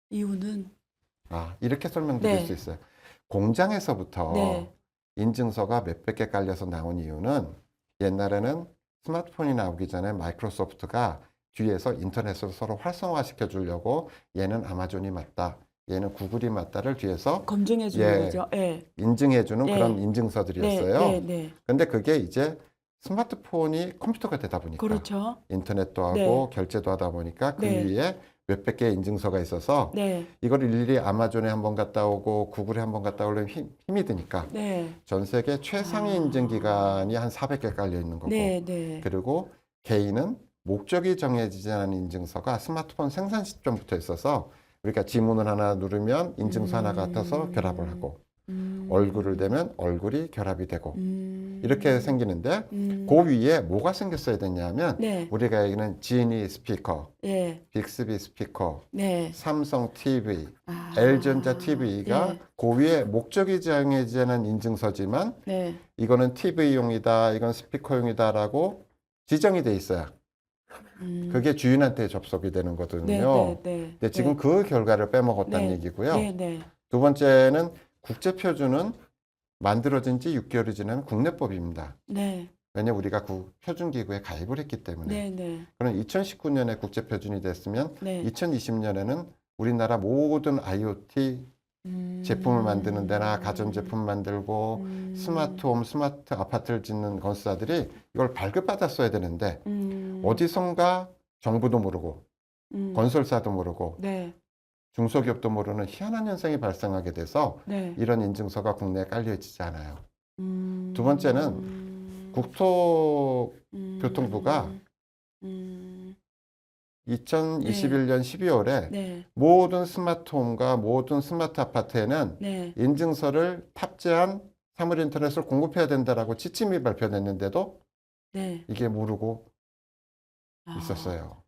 이유는 이렇게 설명드릴 네. 수 있어요. 공장에서부터 네. 인증서가 몇백 개 깔려서 나온 이유는 옛날에는 스마트폰이 나오기 전에 마이크로소프트가 뒤에서 인터넷을 서로 활성화시켜 주려고 얘는 아마존이 맞다. 얘는 구글이 맞다를 뒤에서 검증해 주는 예, 거죠. 예. 인증해주는 네. 그런 네, 인증서들이었어요. 네, 네. 근데 그게 이제 스마트폰이 컴퓨터가 되다 보니까 그렇죠. 인터넷도 하고 네. 결제도 하다 보니까 그 네. 위에 몇백 개의 인증서가 있어서 네. 이걸 일일이 아마존에 한번 갔다 오고 구글에 한번 갔다 오려면 힘이 드니까 네. 전 세계 최상위 인증 기관이 한 400개 깔려 있는 거고 네, 네. 그리고 개인은 목적이 정해지지 않은 인증서가 스마트폰 생산 시점부터 있어서 우리가 지문을 하나 누르면 인증서 하나가 떠서 결합을 하고 얼굴을 대면 얼굴이 결합이 되고 이렇게 생기는데 그 위에 뭐가 생겼어야 됐냐면 네. 우리가 얘기하는 지니 스피커, 예. 빅스비 스피커, 네. 삼성 TV, 아. L전자 TV가 네. 그 위에 목적이 정해지지 않은 인증서지만 네. 이거는 TV용이다, 이건 스피커용이다라고 지정이 돼 있어요. 그게 주인한테 접속이 되는 거거든요. 네, 네, 네. 근데 지금 그 결과를 빼먹었다는 네. 얘기고요. 네, 네. 두 번째는 국제표준은 만들어진 지 6개월이 지난 국내법입니다. 네. 왜냐면 우리가 표준기구에 가입을 했기 때문에. 네, 네. 그럼 2019년에 국제표준이 됐으면 네. 2020년에는 우리나라 모든 IoT 제품을 만드는 데나 가전제품 만들고 스마트홈, 스마트 아파트를 짓는 건설사들이 이걸 발급받았어야 되는데 어디선가 정부도 모르고 건설사도 모르고 네. 중소기업도 모르는 희한한 현상이 발생하게 돼서 네. 이런 인증서가 국내에 깔려있지 않아요. 두 번째는 국토교통부가 2021년 12월에 네. 모든 스마트홈과 모든 스마트 아파트에는 네. 인증서를 탑재한 사물 인터넷을 공급해야 된다라고 지침이 발표됐는데도 네. 이게 모르고 아. 있었어요.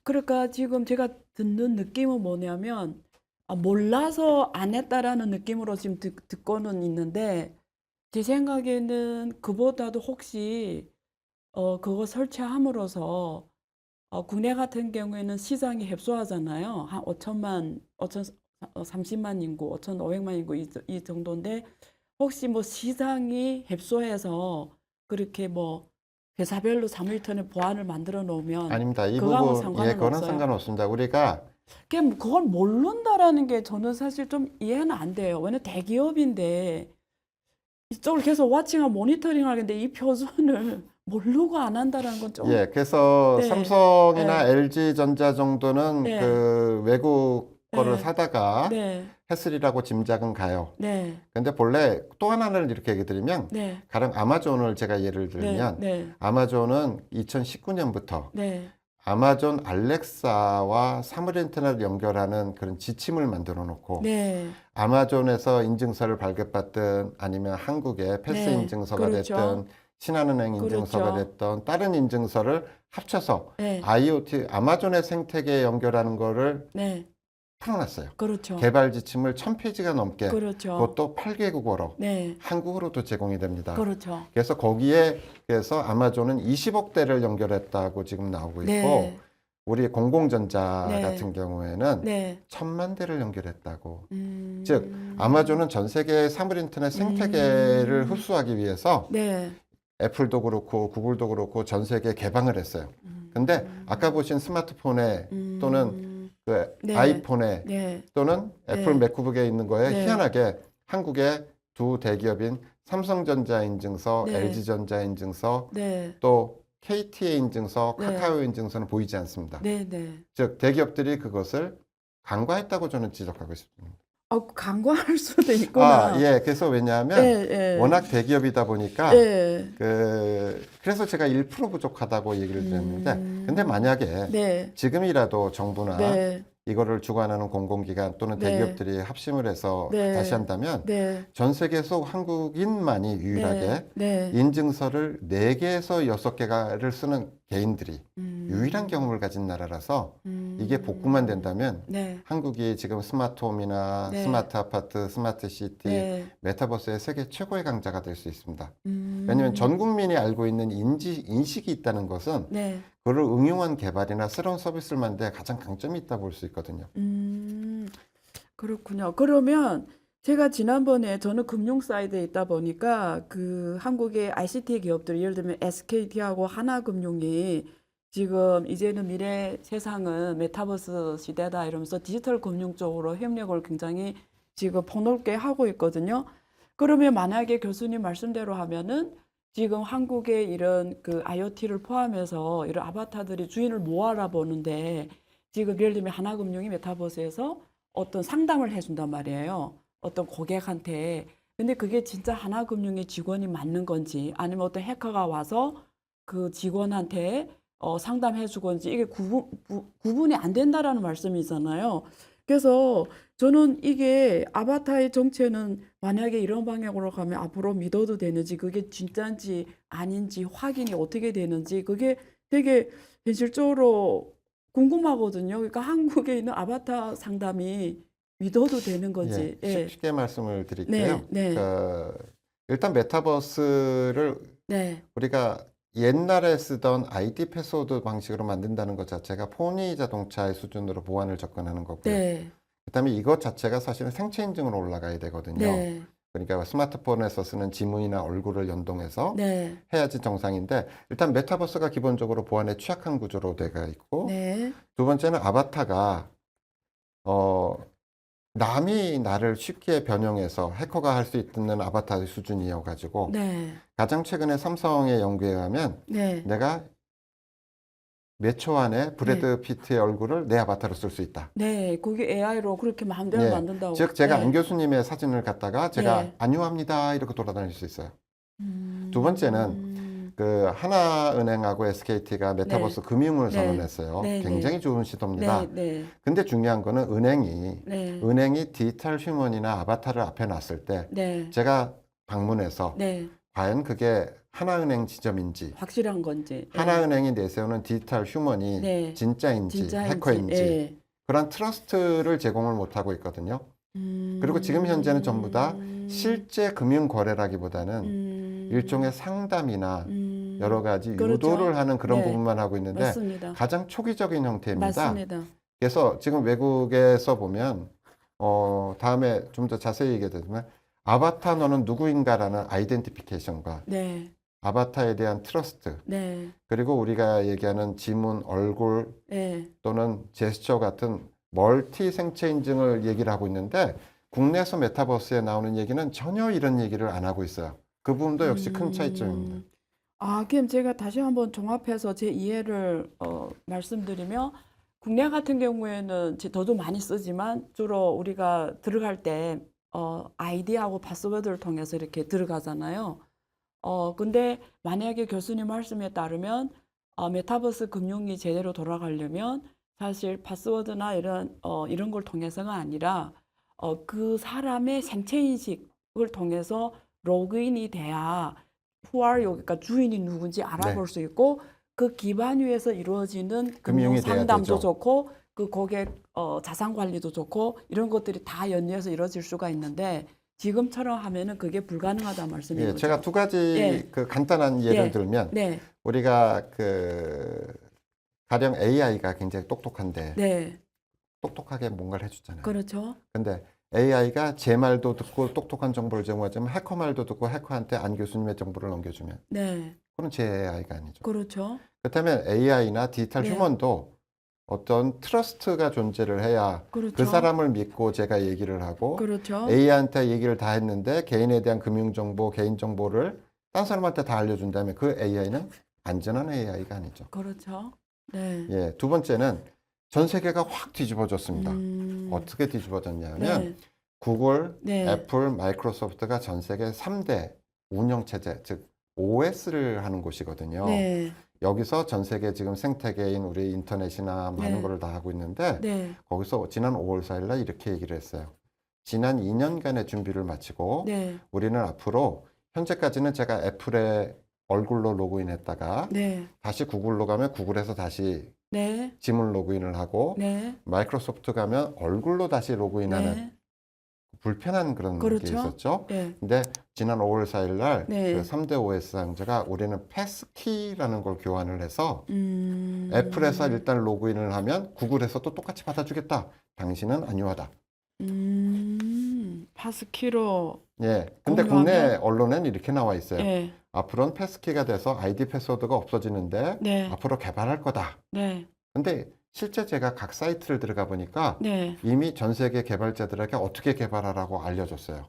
그러니까 지금 제가 듣는 느낌은 뭐냐면 몰라서 안 했다라는 느낌으로 지금 듣고는 있는데 제 생각에는 그보다도 혹시 그거 설치함으로써 국내 같은 경우에는 시장이 협소하잖아요. 한 30만 인구, 5,500만 인구 이 정도인데 혹시 뭐 시장이 협소해서 그렇게 뭐 회사별로 사무인터넷 보안을 만들어 놓으면 아닙니다. 이 그거하고 부분, 상관은 그거는 없어요? 상관없습니다. 우리가 그걸 모른다라는 게 저는 사실 좀 이해는 안 돼요. 왜냐면 대기업인데 이쪽을 계속 와칭하고 모니터링 하는데 이 표준을 모르고 안 한다라는 건 좀. 예, 그래서 네. 삼성이나 LG전자 정도는 네. 그 외국 거를 네. 사다가 네. 했으리라고 짐작은 가요. 네. 근데 본래 또 하나를 이렇게 얘기 드리면 네. 가령 아마존을 제가 예를 들면 네. 아마존은 2019년부터 네. 아마존 알렉사와 사물 인터넷 연결하는 그런 지침을 만들어 놓고 네. 아마존에서 인증서를 발급받든 아니면 한국의 패스 네. 인증서가 그렇죠. 됐든 신한은행 인증서가 그렇죠. 됐든 다른 인증서를 합쳐서 네. IoT 아마존의 생태계에 연결하는 거를 네. 풀어놨어요. 그렇죠. 개발 지침을 1000페이지가 넘게 그렇죠. 그것도 8개국어로 네. 한국어로도 제공이 됩니다. 그렇죠. 그래서 거기에 그래서 아마존은 20억 대를 연결했다고 지금 나오고 있고 네. 우리 공공전자 네. 같은 경우에는 네. 1000만 대를 연결했다고. 즉 아마존은 전 세계의 사물 인터넷 생태계를 흡수하기 위해서 네. 애플도 그렇고 구글도 그렇고 전 세계에 개방을 했어요. 근데 아까 보신 스마트폰에 또는 그 네. 아이폰에 네. 또는 애플 네. 맥북에 있는 거에 네. 희한하게 한국의 두 대기업인 삼성전자 인증서, 네. LG전자 인증서, 네. 또 KT의 인증서, 네. 카카오 인증서는 보이지 않습니다. 네. 네. 즉 대기업들이 그것을 간과했다고 저는 지적하고 있습니다. 간과할 수도 있구나. 예. 그래서 왜냐하면 예, 예. 워낙 대기업이다 보니까 예. 그래서 제가 1% 부족하다고 얘기를 드렸는데 근데 만약에 네. 지금이라도 정부나 네. 이거를 주관하는 공공기관 또는 네. 대기업들이 합심을 해서 네. 다시 한다면 네. 전 세계에서 한국인만이 유일하게 네. 인증서를 4개에서 6개를 쓰는 개인들이 유일한 경 경험을 가진 나라라서 이게 복구만 된다면 네. 한국이 지금 스마트홈이나 네. 스마트 아파트, 스마트 시티, 네. 메타버스의 세계 최고의 강자가 될 수 있습니다. 왜냐하면 전 국민이 알고 있는 인식이 있다는 것은 네. 그걸 응용한 개발이나 새로운 서비스를 만드는 데 가장 강점이 있다고 볼 수 있거든요. 그렇군요. 그러면 제가 지난번에 저는 금융 사이드에 있다 보니까 그 한국의 ICT 기업들 예를 들면 SKT하고 하나금융이 지금 이제는 미래 세상은 메타버스 시대다 이러면서 디지털 금융 쪽으로 협력을 굉장히 지금 폭넓게 하고 있거든요. 그러면 만약에 교수님 말씀대로 하면은 지금 한국의 이런 그 IoT를 포함해서 이런 아바타들이 주인을 못 알아보는데 지금 예를 들면 하나금융이 메타버스에서 어떤 상담을 해준단 말이에요. 어떤 고객한테. 근데 그게 진짜 하나금융의 직원이 맞는 건지 아니면 어떤 해커가 와서 그 직원한테 상담해 주건지 이게 구분이 안 된다라는 말씀이잖아요. 그래서 저는 이게 아바타의 정체는 만약에 이런 방향으로 가면 앞으로 믿어도 되는지 그게 진짜인지 아닌지 확인이 어떻게 되는지 그게 되게 현실적으로 궁금하거든요. 그러니까 한국에 있는 아바타 상담이 믿어도 되는 예, 건지. 예. 쉽게 말씀을 드릴게요. 네. 일단 메타버스를 네. 우리가 옛날에 쓰던 ID 패스워드 방식으로 만든다는 것 자체가 포니 자동차의 수준으로 보안을 접근하는 거고요. 네. 그다음에 이것 자체가 사실은 생체 인증으로 올라가야 되거든요. 네. 그러니까 스마트폰에서 쓰는 지문이나 얼굴을 연동해서 네. 해야지 정상인데 일단 메타버스가 기본적으로 보안에 취약한 구조로 되어 있고 네. 두 번째는 아바타가 어, 남이 나를 쉽게 변형해서 해커가 할 수 있는 아바타의 수준이어가지고 네. 가장 최근에 삼성의 연구에 의하면 네. 내가 몇 초 안에 브래드 피트의 얼굴을 내 아바타로 쓸 수 있다. 네. 그게 AI로 그렇게 마음대로 예, 만든다고. 즉 제가 네. 안 교수님의 사진을 갖다가 제가 네. 안녕합니다 이렇게 돌아다닐 수 있어요. 두 번째는 그 하나은행하고 SKT가 메타버스 금융을 네. 선언했어요. 네, 굉장히 네. 좋은 시도입니다. 네. 근데 중요한 거는 은행이 네. 디지털 휴먼이나 아바타를 앞에 놨을 때 네. 제가 방문해서 네. 과연 그게 하나은행 지점인지 확실한 건지. 하나은행이 내세우는 디지털 휴먼이 네. 진짜인지 진짜인지. 해커인지 예. 그런 트러스트를 제공을 못하고 있거든요. 그리고 지금 현재는 전부 다 실제 금융 거래라기보다는 일종의 상담이나 여러 가지 그렇죠. 유도를 하는 그런 네. 부분만 하고 있는데 맞습니다. 가장 초기적인 형태입니다. 맞습니다. 그래서 지금 외국에서 보면 다음에 좀 더 자세히 얘기하자면 아바타 너는 누구인가라는 아이덴티피케이션과 네. 아바타에 대한 트러스트 네. 그리고 우리가 얘기하는 지문, 얼굴 네. 또는 제스처 같은 멀티 생체 인증을 얘기를 하고 있는데 국내에서 메타버스에 나오는 얘기는 전혀 이런 얘기를 안 하고 있어요. 그 부분도 역시 큰 차이점입니다. 그럼 제가 다시 한번 종합해서 제 이해를 말씀드리면 국내 같은 경우에는 저도 많이 쓰지만 주로 우리가 들어갈 때 아이디하고 파스워드를 통해서 이렇게 들어가잖아요. 근데 만약에 교수님 말씀에 따르면 메타버스 금융이 제대로 돌아가려면 사실 파스워드나 이런 걸 통해서가 아니라 그 사람의 생체 인식을 통해서 로그인이 돼야 who are you, 그러니까 주인이 누군지 알아볼 수 있고 그 기반 위에서 이루어지는 금융 금융이 돼야 상담도 되죠. 좋고 그 고객 자산 관리도 좋고 이런 것들이 다 연이어서 이루어질 수가 있는데 지금처럼 하면은 그게 불가능하다 말씀인 예, 거죠. 제가 두 가지 예. 그 간단한 예를 예. 들면 네. 우리가 가령 AI가 굉장히 똑똑한데 네. 똑똑하게 뭔가를 해주잖아요. 그렇죠. 근데 AI가 제 말도 듣고 똑똑한 정보를 제공하지만 해커 말도 듣고 해커한테 안 교수님의 정보를 넘겨주면 네. 그건 제 AI가 아니죠. 그렇죠. 그렇다면 AI나 디지털 네. 휴먼도 어떤 트러스트가 존재를 해야 그렇죠. 그 사람을 믿고 제가 얘기를 하고 그렇죠. AI한테 얘기를 다 했는데 개인에 대한 금융정보, 개인정보를 딴 사람한테 다 알려준다면 그 AI는 안전한 AI가 아니죠. 그렇죠. 네. 예, 두 번째는 전 세계가 확 뒤집어졌습니다. 어떻게 네. 뒤집어졌냐면 구글, 네. 애플, 마이크로소프트가 전 세계 3대 운영체제, 즉 OS를 하는 곳이거든요. 네. 여기서 전 세계 지금 생태계인 우리 인터넷이나 많은 네. 거를 다 하고 있는데 네. 거기서 지난 5월 4일 날 이렇게 얘기를 했어요. 지난 2년간의 준비를 마치고 네. 우리는 앞으로 현재까지는 제가 애플의 얼굴로 로그인했다가 네. 다시 구글로 가면 구글에서 다시 네. 지문 로그인을 하고 네. 마이크로소프트 가면 얼굴로 다시 로그인하는 네. 불편한 그런 게 그렇죠. 있었죠. 네. 근데 지난 5월 4일 날 네. 그 3대 OS 상자가 우리는 패스키라는 걸 교환을 해서 애플에서 일단 로그인을 하면 구글에서도 똑같이 받아주겠다. 당신은 안유하다. 파스키로. 예. 근데 공유하면? 국내 언론엔 이렇게 나와 있어요. 예. 앞으로는 패스키가 돼서 아이디 패스워드가 없어지는데 네. 앞으로 개발할 거다. 네. 근데 실제 제가 각 사이트를 들어가 보니까 네. 이미 전 세계 개발자들에게 어떻게 개발하라고 알려줬어요.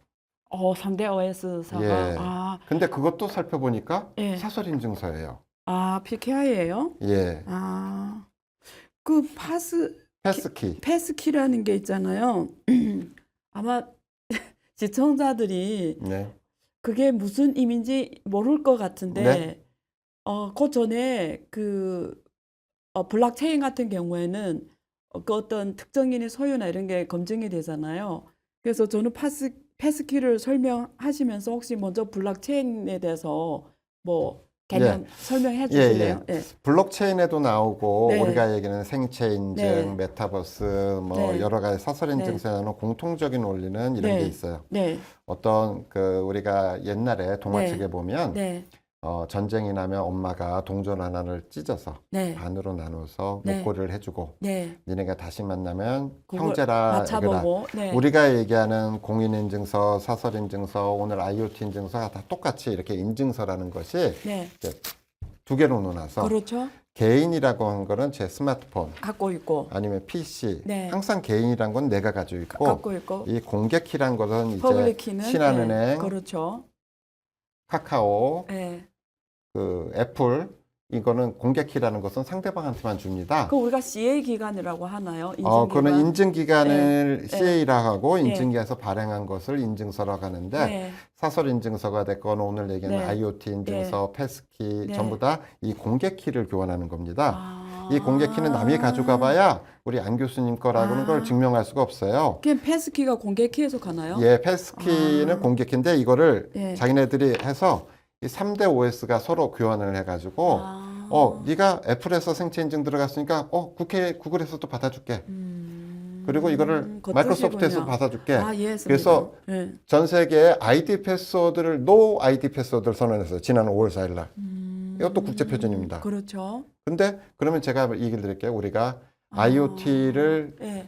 3대 OS사가 예. 아, 근데 그것도 살펴보니까 예. 사설 인증서예요. PKI예요? 예. 그 패스키. 패스키라는 게 있잖아요. 아마 시청자들이 네. 그게 무슨 의미인지 모를 것 같은데, 네. 그 전에 블록체인 같은 경우에는 그 어떤 특정인의 소유나 이런 게 검증이 되잖아요. 그래서 저는 패스키를 설명하시면서 혹시 먼저 블록체인에 대해서 뭐 개념 설명해 주실래요? 예. 블록체인에도 나오고 네. 우리가 얘기하는 생체 인증, 네. 메타버스 뭐 네. 여러 가지 사설 네. 인증서에는 공통적인 원리는 이런 네. 게 있어요. 네. 어떤 우리가 옛날에 동화책에 네. 보면 네. 전쟁이 나면 엄마가 동전 하나를 찢어서 네. 반으로 나눠서 네. 목걸이를 해주고 네. 니네가 다시 만나면 그걸 형제라 이거라. 맞춰보고. 네. 우리가 얘기하는 공인인증서, 사설인증서, 오늘 IoT 인증서가 다 똑같이 이렇게 인증서라는 것이 네. 이제 두 개로 나눠서 그렇죠. 개인이라고 한 거는 제 스마트폰 갖고 있고. 아니면 PC 네. 항상 개인이란 건 내가 가지고 있고 갖고 있고. 이 공개키란 것은 이제 퍼블릭 키는 신한은행, 네. 그렇죠. 카카오, 네. 애플 이거는 공개키라는 것은 상대방한테만 줍니다. 그 우리가 CA 기간이라고 하나요? 그거는 인증기간을 네. CA라 하고 네. 인증기에서 발행한 것을 인증서라고 하는데 네. 사설 인증서가 됐건 오늘 얘기하는 네. IoT 인증서, 패스키 네. 전부 다 이 공개키를 교환하는 겁니다. 아. 이 공개키는 남이 가져가 봐야 우리 안 교수님 거라는 걸 증명할 수가 없어요. 그냥 패스키가 공개키에서 가나요? 예, 패스키는 공개키인데 이거를 예. 자기네들이 해서 이 3대 OS가 서로 교환을 해가지고 네가 애플에서 생체 인증 들어갔으니까 구글에서도 받아줄게. 그리고 이거를 그것도 마이크로소프트에서 시군요. 받아줄게. 이해했습니다. 그래서 예. 전 세계에 아이디 패스워드를 노 아이디 패스워드를 선언했어요. 지난 5월 4일 날. 이것도 국제 표준입니다. 그렇죠. 근데 그러면 제가 얘기를 드릴게요. 우리가 IoT를 예.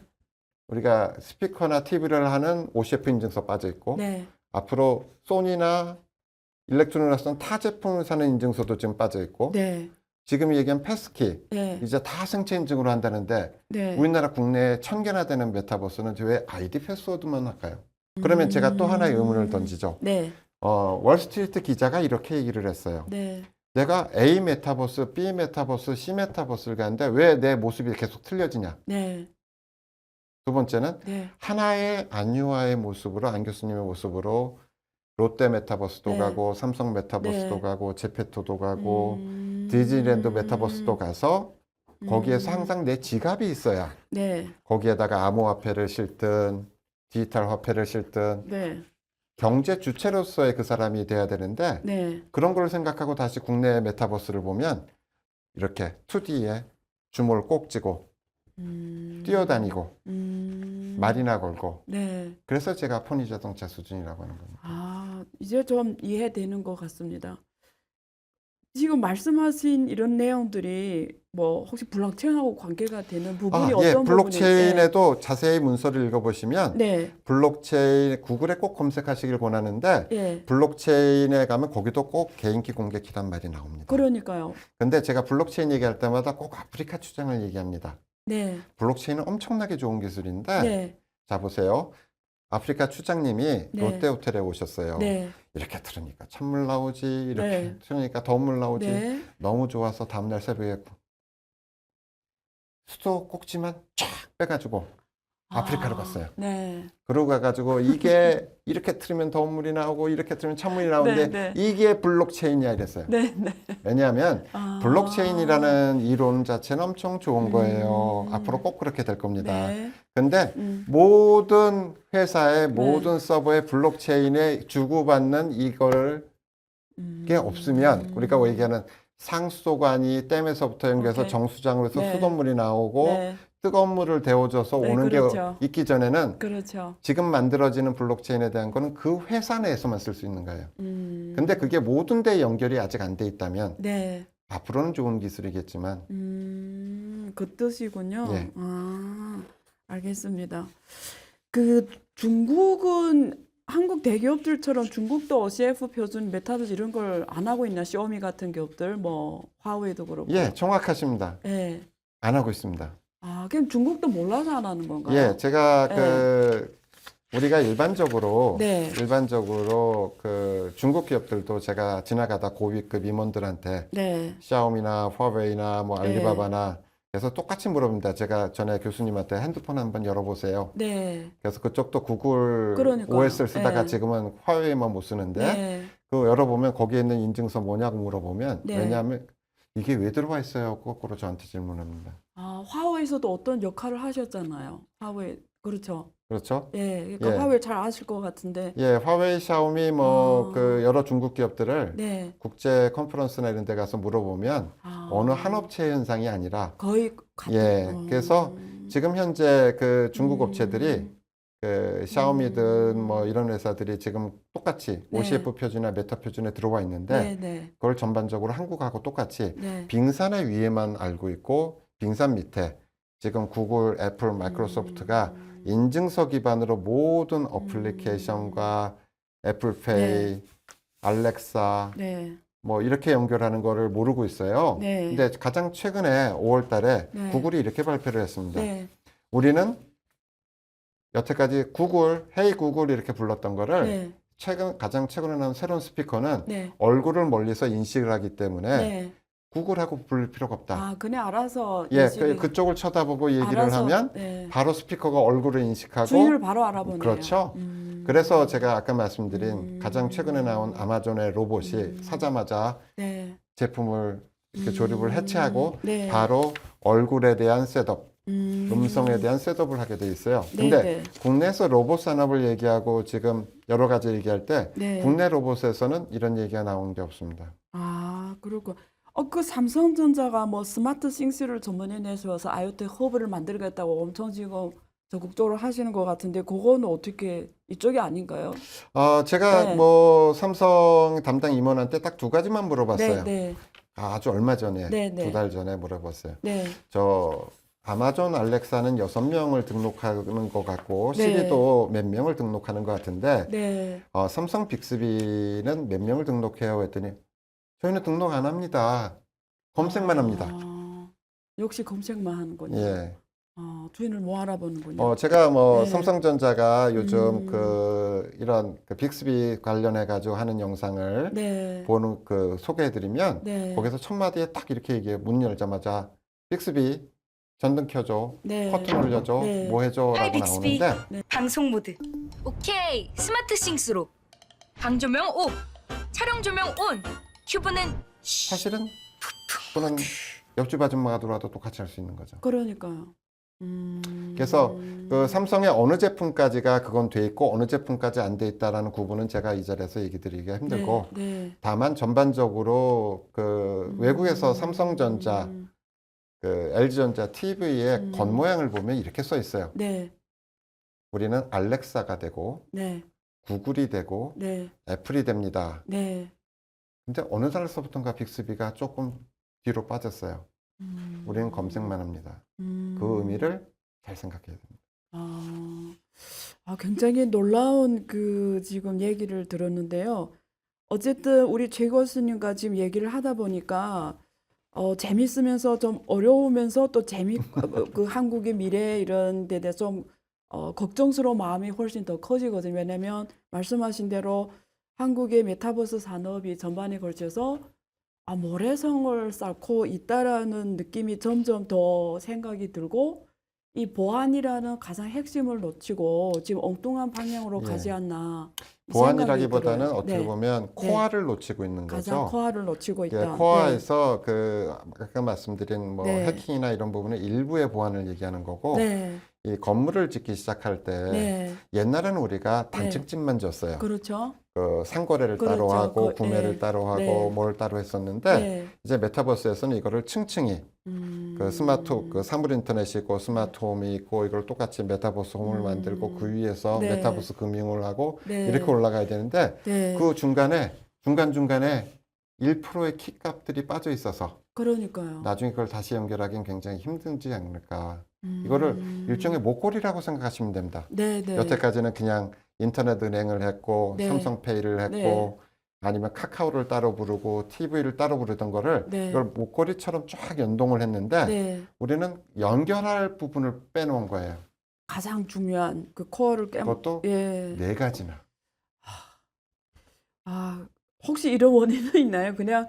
우리가 스피커나 TV를 하는 OCF 인증서 빠져 있고 네. 앞으로 소니나 일렉트로닉스는 타 제품을 사는 인증서도 지금 빠져 있고 네. 지금 얘기한 패스키 네. 이제 다 생체 인증으로 한다는데 네. 우리나라 국내에 1000개나 되는 메타버스는 왜 아이디 패스워드만 할까요? 그러면 제가 또 하나의 의문을 던지죠. 네. 월스트리트 기자가 이렇게 얘기를 했어요. 네. 내가 A 메타버스, B 메타버스, C 메타버스를 가는데 왜 내 모습이 계속 틀려지냐? 네. 두 번째는 네. 하나의 안유아의 모습으로 안 교수님의 모습으로 롯데 메타버스도 네. 가고 삼성 메타버스도 네. 가고 제페토도 가고 디즈니랜드 메타버스도 가서 거기에서 항상 내 지갑이 있어야 네. 거기에다가 암호화폐를 실든 디지털 화폐를 실든 네. 경제 주체로서의 그 사람이 돼야 되는데 네. 그런 걸 생각하고 다시 국내 메타버스를 보면 이렇게 2D에 주모를 꼭 쥐고 뛰어다니고 말이나 걸고 네. 그래서 제가 포니 자동차 수준이라고 하는 겁니다. 이제 좀 이해되는 것 같습니다. 지금 말씀하신 이런 내용들이 뭐 혹시 블록체인하고 관계가 되는 부분이 어떤 블록체인에도 자세히 문서를 읽어보시면 네. 블록체인 구글에 꼭 검색하시길 권하는데 네. 블록체인에 가면 거기도 꼭 개인키 공개키란 말이 나옵니다. 그러니까요. 근데 제가 블록체인 얘기할 때마다 꼭 아프리카 추장을 얘기합니다. 네. 블록체인은 엄청나게 좋은 기술인데 네. 자 보세요. 아프리카 추장님이 네. 롯데호텔에 오셨어요. 네. 이렇게 틀으니까 찬물 나오지 이렇게 네. 틀으니까 더운 물 나오지 네. 너무 좋아서 다음날 새벽에 수도 꼭지만 쫙 빼가지고 아프리카로 갔어요. 네. 그러고 가가지고 이게 이렇게 틀으면 더운 물이 나오고 이렇게 틀으면 찬물이 나오는데 네, 네. 이게 블록체인이야 이랬어요. 네. 네. 왜냐하면 블록체인이라는 이론 자체는 엄청 좋은 거예요. 앞으로 꼭 그렇게 될 겁니다. 네. 근데 모든 회사의 모든 서버에 블록체인에 주고받는 이걸 게 없으면 우리가 얘기하는 상수도관이 댐에서부터 연결해서 오케이. 정수장으로 해서 네. 수돗물이 나오고 네. 뜨거운 물을 데워줘서 네, 오는 그렇죠. 게 있기 전에는 그렇죠. 지금 만들어지는 블록체인에 대한 거는 그 회사 내에서만 쓸 수 있는 거예요. 근데 그게 모든 데 연결이 아직 안 돼 있다면 네. 앞으로는 좋은 기술이겠지만 그 뜻이군요. 예. 알겠습니다. 그 중국은 한국 대기업들처럼 중국도 OCF 표준, 메타버스 이런 걸 안 하고 있나? 쇼미 같은 기업들, 뭐 화웨이도 그렇고. 예, 정확하십니다. 예. 안 하고 있습니다. 아, 그럼 중국도 몰라서 안 하는 건가요? 예, 제가 예. 우리가 일반적으로 네. 그 중국 기업들도 제가 지나가다 고위급 임원들한테 네. 샤오미나 화웨이나 뭐 네. 알리바바나 그래서 똑같이 물어봅니다. 제가 전에 교수님한테 핸드폰 한번 열어보세요. 네. 그래서 그쪽도 구글 그러니까요. OS를 쓰다가 네. 지금은 화웨이만 못 쓰는데 네. 그거 열어보면 거기에 있는 인증서 뭐냐고 물어보면 네. 왜냐하면 이게 왜 들어와 있어요? 거꾸로 저한테 질문합니다. 아, 화웨이에서도 어떤 역할을 하셨잖아요. 화웨이. 그렇죠. 그렇죠? 예. 그러니까 예. 화웨이 잘 아실 것 같은데. 예, 화웨이, 샤오미 뭐 그 여러 중국 기업들을 네. 국제 컨퍼런스나 이런 데 가서 물어보면 아, 어느 한 업체 현상이 아니라 거의 같은. 예, 그래서 지금 현재 그 중국 음. 업체들이 그 샤오미든 뭐 이런 회사들이 지금 똑같이 네. OCF 표준이나 메타 표준에 들어와 있는데 네, 네. 그걸 전반적으로 한국하고 똑같이 네. 빙산의 위에만 알고 있고 빙산 밑에 지금 구글, 애플, 마이크로소프트가 인증서 기반으로 모든 어플리케이션과 애플페이, 네. 알렉사 네. 뭐 이렇게 연결하는 거를 모르고 있어요. 네. 근데 가장 최근에 5월 달에 네. 구글이 이렇게 발표를 했습니다. 네. 우리는 여태까지 구글, 헤이 구글 이렇게 불렀던 거를 네. 가장 최근에 나온 새로운 스피커는 네. 얼굴을 멀리서 인식을 하기 때문에 네. 구글하고 부를 필요가 없다. 아, 그냥 알아서 예, 인식이 그쪽을 쳐다보고 얘기를 알아서, 하면 네. 바로 스피커가 얼굴을 인식하고 주인을 바로 알아보네요. 그렇죠. 그래서 제가 아까 말씀드린 가장 최근에 나온 아마존의 로봇이 사자마자 네. 제품을 이렇게 조립을 해체하고 네. 바로 얼굴에 대한 셋업, 음성에 대한 셋업을 하게 돼 있어요. 네, 근데 네. 국내에서 로봇 산업을 얘기하고 지금 여러 가지 얘기할 때 네. 국내 로봇에서는 이런 얘기가 나온 게 없습니다. 아, 그렇고. 그 삼성전자가 뭐 스마트 싱스를 전문에 내세워서 IoT 허브를 만들겠다고 엄청 지금 적극적으로 하시는 것 같은데 그거는 어떻게 이쪽이 아닌가요? 제가 네. 뭐 삼성 담당 임원한테 딱 두 가지만 물어봤어요. 네, 아주 얼마 전에, 네, 네. 2달 전에 물어봤어요. 네. 저 아마존 알렉사는 6명을 등록하는 것 같고 네. 시리도 몇 명을 등록하는 것 같은데 네. 삼성 빅스비는 몇 명을 등록해요 했더니 저희는 등록 안 합니다. 검색만 합니다. 역시 검색만 하는군요. 예. 주인을 못 알아보는군요. 제가 뭐 네. 삼성전자가 요즘 이런 빅스비 관련해 가지고 하는 영상을 네. 보는 소개해드리면 네. 거기서 첫 마디에 딱 이렇게 얘기해요. 문 열자마자 빅스비 전등 켜줘, 네. 커튼 올려줘, 네. 뭐 해줘라고 하이 빅스비. 나오는데 방송 모드. 오케이. 스마트 싱스로. 방 조명 오. 촬영 조명 온. 큐브는 쉬. 사실은 또는 옆집 아줌마가 들어와도 똑같이 할 수 있는 거죠. 그러니까요. 그래서 그 삼성의 어느 제품까지가 그건 돼 있고 어느 제품까지 안 돼 있다라는 구분은 제가 이 자리에서 얘기 드리기가 힘들고 네. 네. 다만 전반적으로 외국에서 삼성전자, LG전자 TV의 겉모양을 보면 이렇게 써 있어요. 네. 우리는 알렉사가 되고 네. 구글이 되고 네. 애플이 됩니다. 네. 근데 어느 달서부터인가 빅스비가 조금 뒤로 빠졌어요. 우리는 검색만 합니다. 그 의미를 잘 생각해야 됩니다. 굉장히 놀라운 지금 얘기를 들었는데요. 어쨌든 우리 최 교수님과 지금 얘기를 하다 보니까 재밌으면서 좀 어려우면서 또 그 한국의 미래 이런 데 대해서 좀 걱정스러운 마음이 훨씬 더 커지거든요. 왜냐면 말씀하신 대로 한국의 메타버스 산업이 전반에 걸쳐서 모래성을 쌓고 있다라는 느낌이 점점 더 생각이 들고 이 보안이라는 가장 핵심을 놓치고 지금 엉뚱한 방향으로 예. 가지 않나 이 보안이라기보다는 생각이 들어요. 어떻게 네. 보면 코어를 놓치고 있는 가장 거죠. 코어를 놓치고 예, 있다. 코어에서 아까 말씀드린 뭐 네. 해킹이나 이런 부분의 일부의 보안을 얘기하는 거고 네. 이 건물을 짓기 시작할 때 네. 옛날에는 우리가 단층집만 졌어요. 그렇죠. 상거래를 따로 그렇죠. 하고 구매를 네. 따로 하고 네. 뭘 따로 했었는데 네. 이제 메타버스에서는 이거를 층층이 사물 인터넷이 있고 스마트홈이 있고 이걸 똑같이 메타버스 홈을 만들고 그 위에서 네. 메타버스 금융을 하고 네. 이렇게 올라가야 되는데 네. 그 중간에 1%의 키값들이 빠져 있어서 그러니까요. 나중에 그걸 다시 연결하기는 굉장히 힘들지 않을까. 이거를 일종의 목걸이라고 생각하시면 됩니다. 네, 네. 여태까지는 그냥 인터넷 은행을 했고 네. 삼성페이를 했고 네. 아니면 카카오를 따로 부르고 TV를 따로 부르던 거를 네. 이걸 목걸이처럼 쫙 연동을 했는데 네. 우리는 연결할 부분을 빼놓은 거예요. 가장 중요한 그 코어를 그것도 예. 4가지나. 아, 혹시 이런 원인은 있나요? 그냥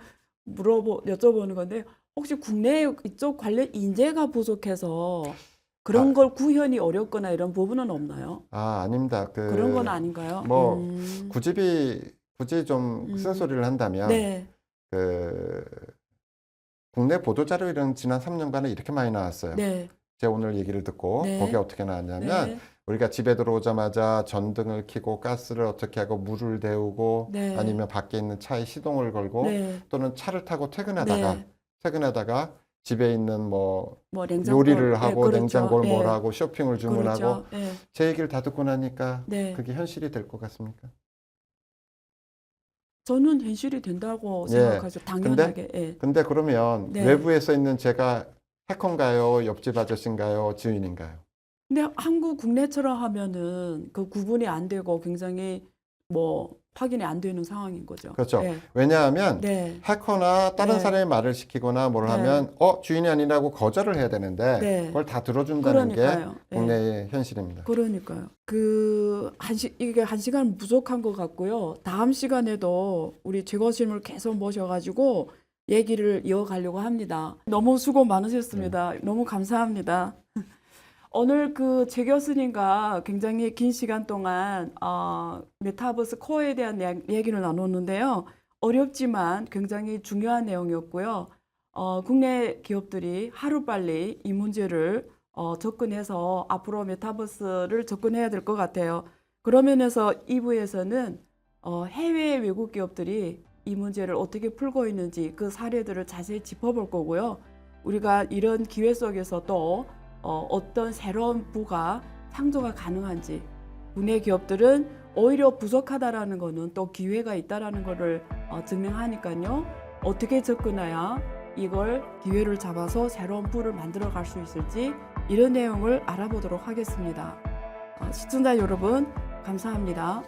여쭤보는 건데 혹시 국내에 이쪽 관련 인재가 부족해서 그런 걸 구현이 어렵거나 이런 부분은 없나요? 아닙니다. 그런 건 아닌가요? 뭐 굳이 좀 쓴소리를 한다면 네. 그 국내 보도자료 이런 지난 3년간에 이렇게 많이 나왔어요. 네. 제가 오늘 얘기를 듣고 네. 거기에 어떻게 나왔냐면 네. 우리가 집에 들어오자마자 전등을 켜고 가스를 어떻게 하고 물을 데우고 네. 아니면 밖에 있는 차에 시동을 걸고 네. 또는 차를 타고 퇴근하다가 네. 집에 있는 뭐 냉장고. 요리를 하고 그렇죠. 냉장고를 뭘 예. 하고 쇼핑을 주문하고 그렇죠. 예. 제 얘기를 다 듣고 나니까 네. 그게 현실이 될 것 같습니까? 저는 현실이 된다고 예. 생각하죠. 당연하게. 예. 근데 그러면 네. 외부에서 있는 제가 해커인가요? 옆집 아저씨인가요? 지인인가요? 근데 한국 국내처럼 하면은 그 구분이 안 되고 굉장히 확인이 안 되는 상황인 거죠. 그렇죠. 예. 왜냐하면 네. 해커나 다른 네. 사람이 말을 시키거나 뭘 네. 하면 주인이 아니라고 거절을 해야 되는데 네. 그걸 다 들어준다는 그러니까요. 게 국내의 현실입니다. 그러니까요. 이게 1시간 부족한 것 같고요. 다음 시간에도 우리 최고심을 계속 모셔가지고 얘기를 이어가려고 합니다. 너무 수고 많으셨습니다. 너무 감사합니다. 오늘 최 교수님과 굉장히 긴 시간 동안 메타버스 코어에 대한 얘기를 나눴는데요. 어렵지만 굉장히 중요한 내용이었고요. 국내 기업들이 하루빨리 이 문제를 접근해서 앞으로 메타버스를 접근해야 될 것 같아요. 그런 면에서 2부에서는 해외 외국 기업들이 이 문제를 어떻게 풀고 있는지 그 사례들을 자세히 짚어볼 거고요. 우리가 이런 기회 속에서 또 어떤 새로운 부가 창조가 가능한지, 국내 기업들은 오히려 부족하다라는 거는 또 기회가 있다라는 거를 증명하니까요. 어떻게 접근해야 이걸 기회를 잡아서 새로운 부를 만들어 갈 수 있을지 이런 내용을 알아보도록 하겠습니다. 시청자 여러분, 감사합니다.